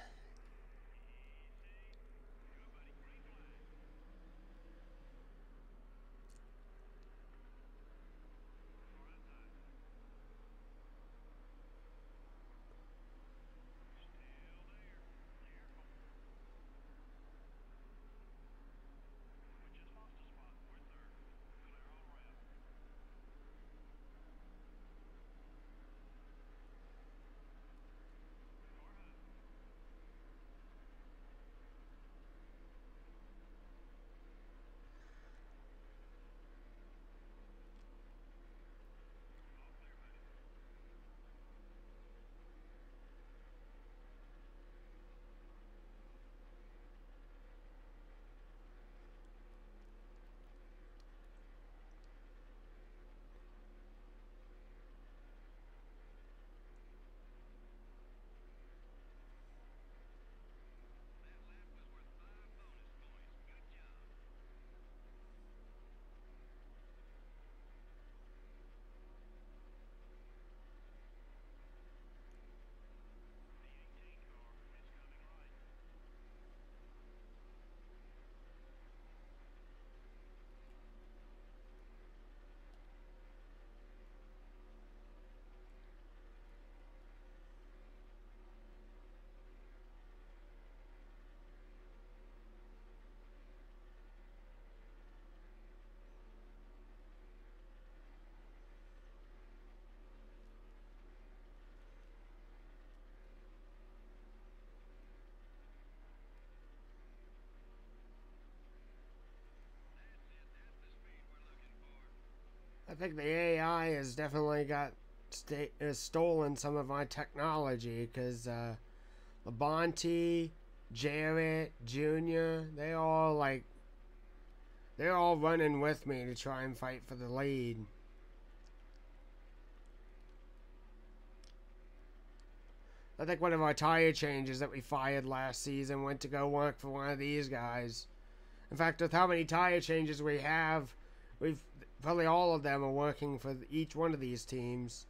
I think the AI has definitely has stolen some of my technology because Labonte, Jarrett, Jr. They're all running with me to try and fight for the lead. I think one of our tire changes that we fired last season went to go work for one of these guys. In fact, with how many tire changes we have, we've probably all of them are working for each one of these teams.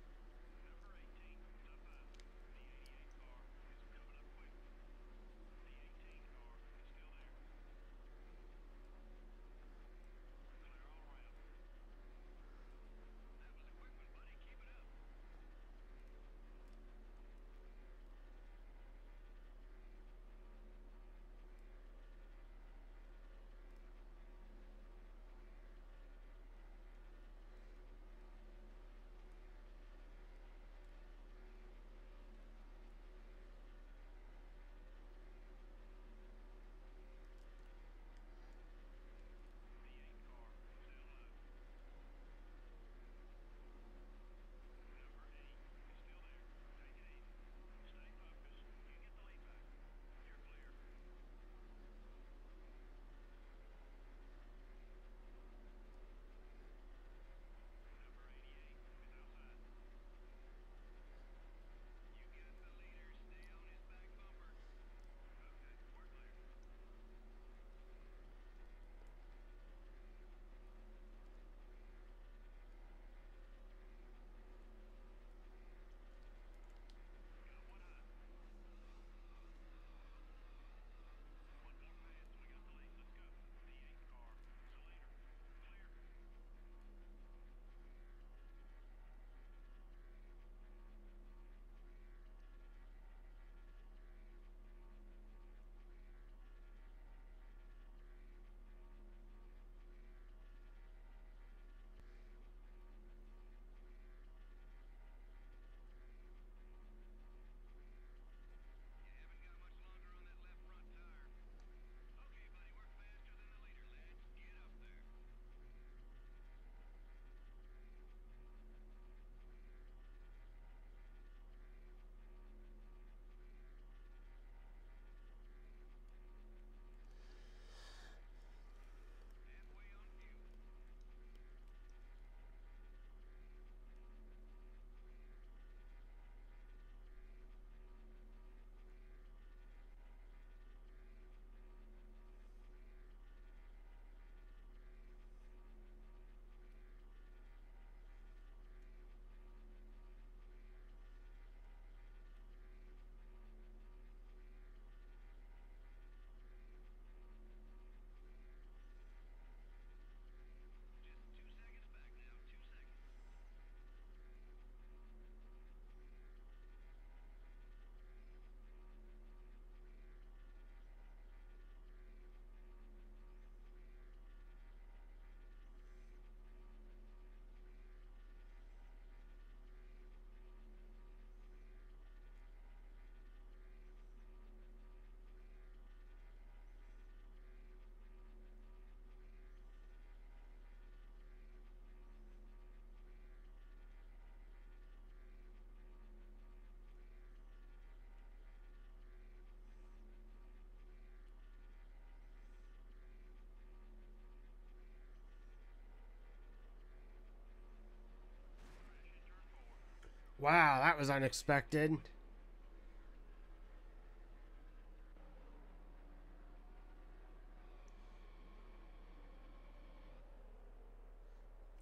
Wow, that was unexpected.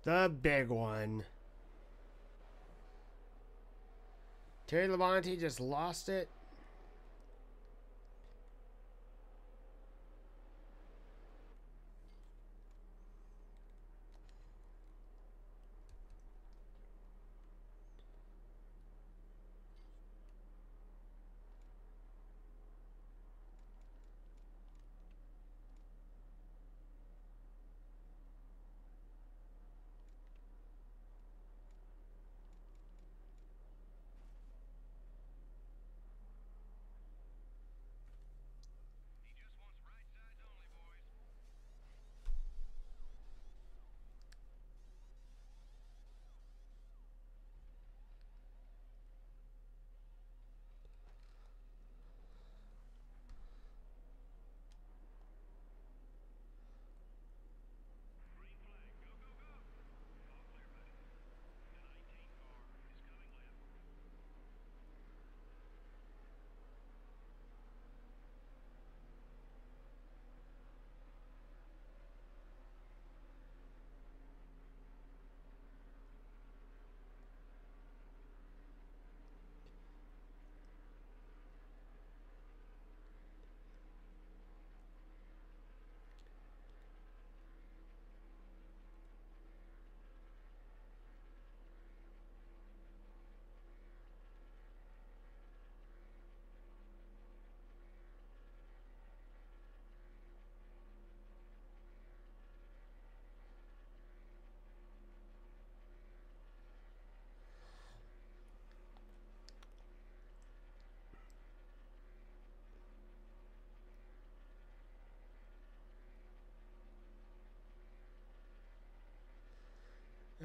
The big one. Terry Labonte just lost it.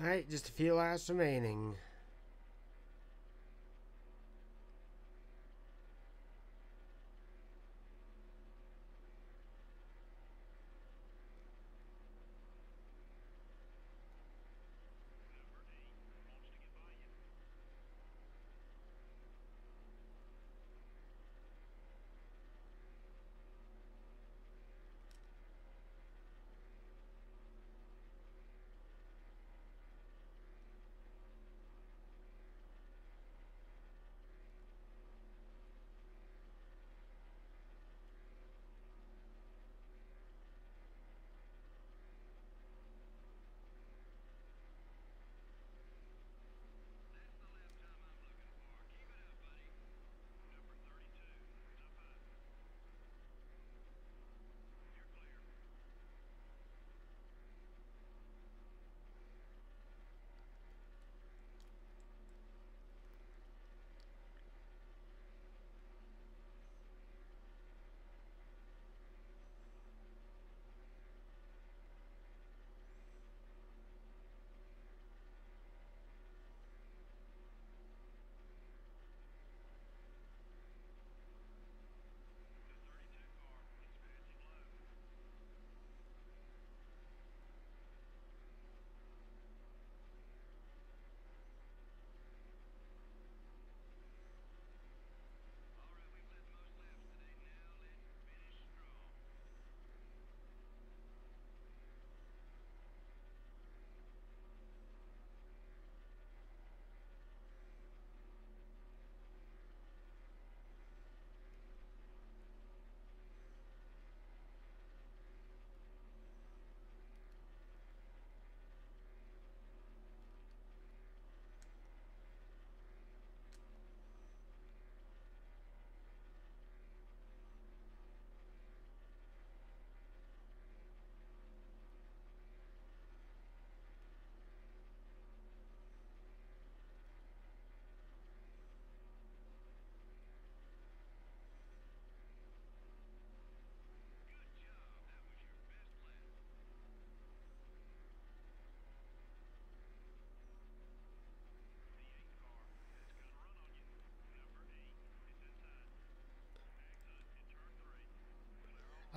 Alright, just a few laps remaining.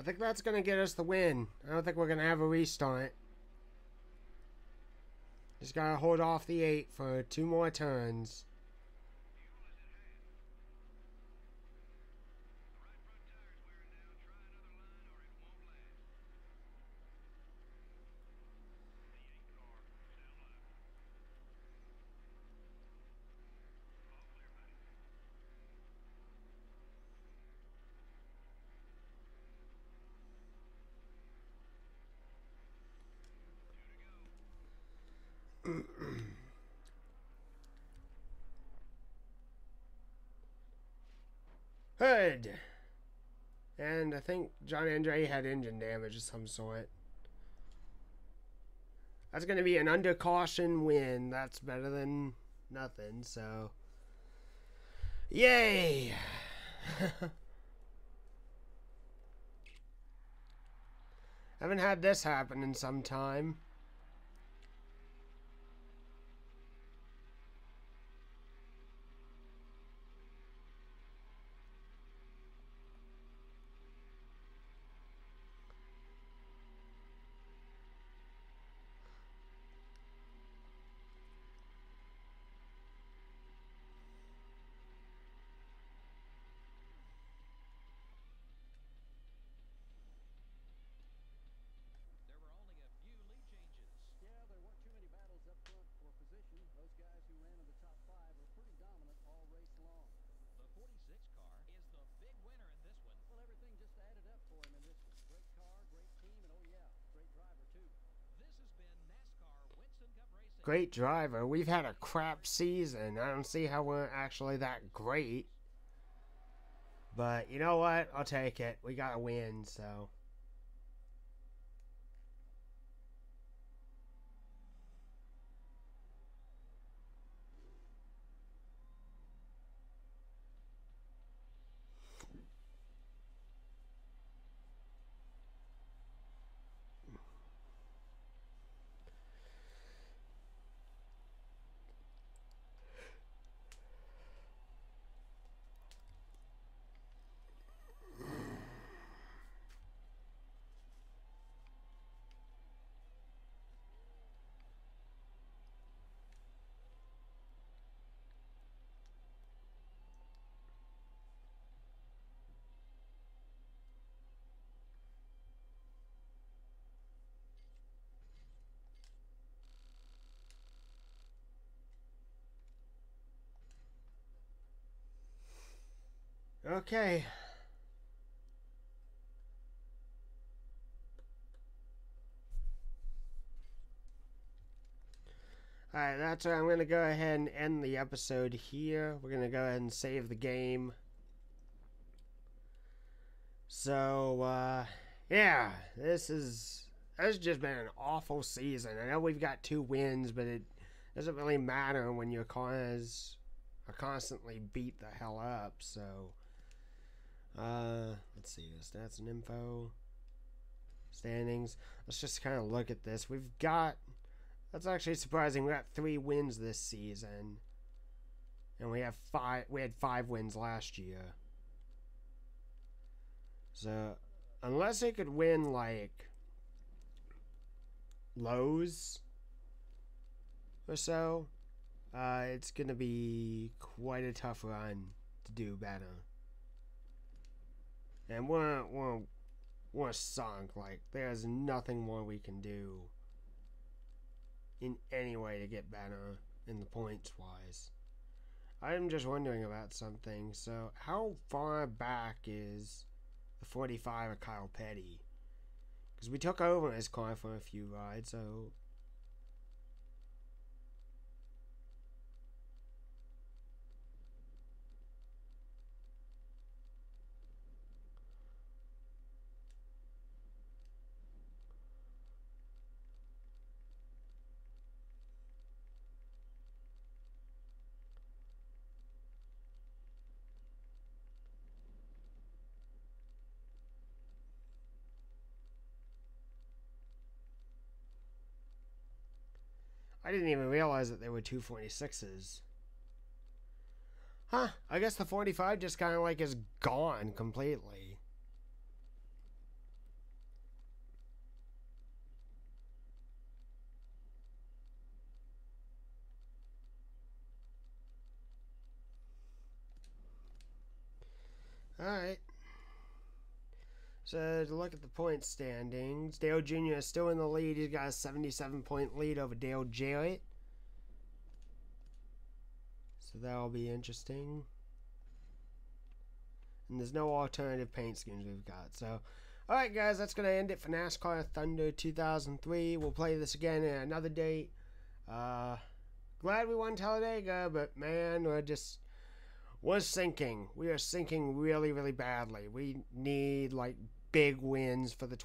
I think that's going to get us the win. I don't think we're going to have a restart. Just got to hold off the 8 for 2 more turns. Hood. And I think John Andre had engine damage of some sort. That's going to be an under caution win. That's better than nothing, so. Yay! Haven't had this happen in some time. There were only a few lead changes. Yeah, there weren't too many battles up front for position. Those guys who ran in the top 5 were pretty dominant all race long. The 46 car is the big winner in this one. Well, everything just added up for him in this one. Great car, great team, and oh yeah, great driver too. This has been NASCAR Winston Cup Racing. Great driver. We've had a crap season. I don't see how we're actually that great. But you know what? I'll take it. We got to win, so. Okay. Alright, that's where I'm going to go ahead and end the episode here. We're going to go ahead and save the game. So, yeah, this has just been an awful season. I know we've got 2 wins, but it doesn't really matter when your cars are constantly beat the hell up. So, let's see, stats and info, standings. Let's just kind of look at this. We've got, that's actually surprising. We got 3 wins this season, and we have 5. We had 5 wins last year. So, unless it could win like Lowe's or so, it's gonna be quite a tough run to do better. And we're sunk. Like, there's nothing more we can do in any way to get better in the points wise. I'm just wondering about something. So, how far back is the 45 of Kyle Petty? Because we took over his car for a few rides, so. I didn't even realize that there were 2 46s. Huh, I guess the 45 just kind of like is gone completely. Alright. So, to look at the point standings, Dale Jr. is still in the lead. He's got a 77-point lead over Dale Jarrett. So, that'll be interesting. And there's no alternative paint schemes we've got. So, alright, guys, that's going to end it for NASCAR Thunder 2003. We'll play this again at another date. Glad we won Talladega, but man, we're sinking. We are sinking really, really badly. We need like big wins for the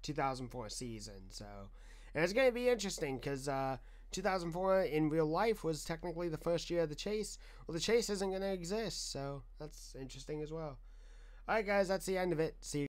2004 season. So, and it's going to be interesting because 2004 in real life was technically the first year of the chase. Well, the chase isn't going to exist, so that's interesting as well. All right, guys, that's the end of it. See you.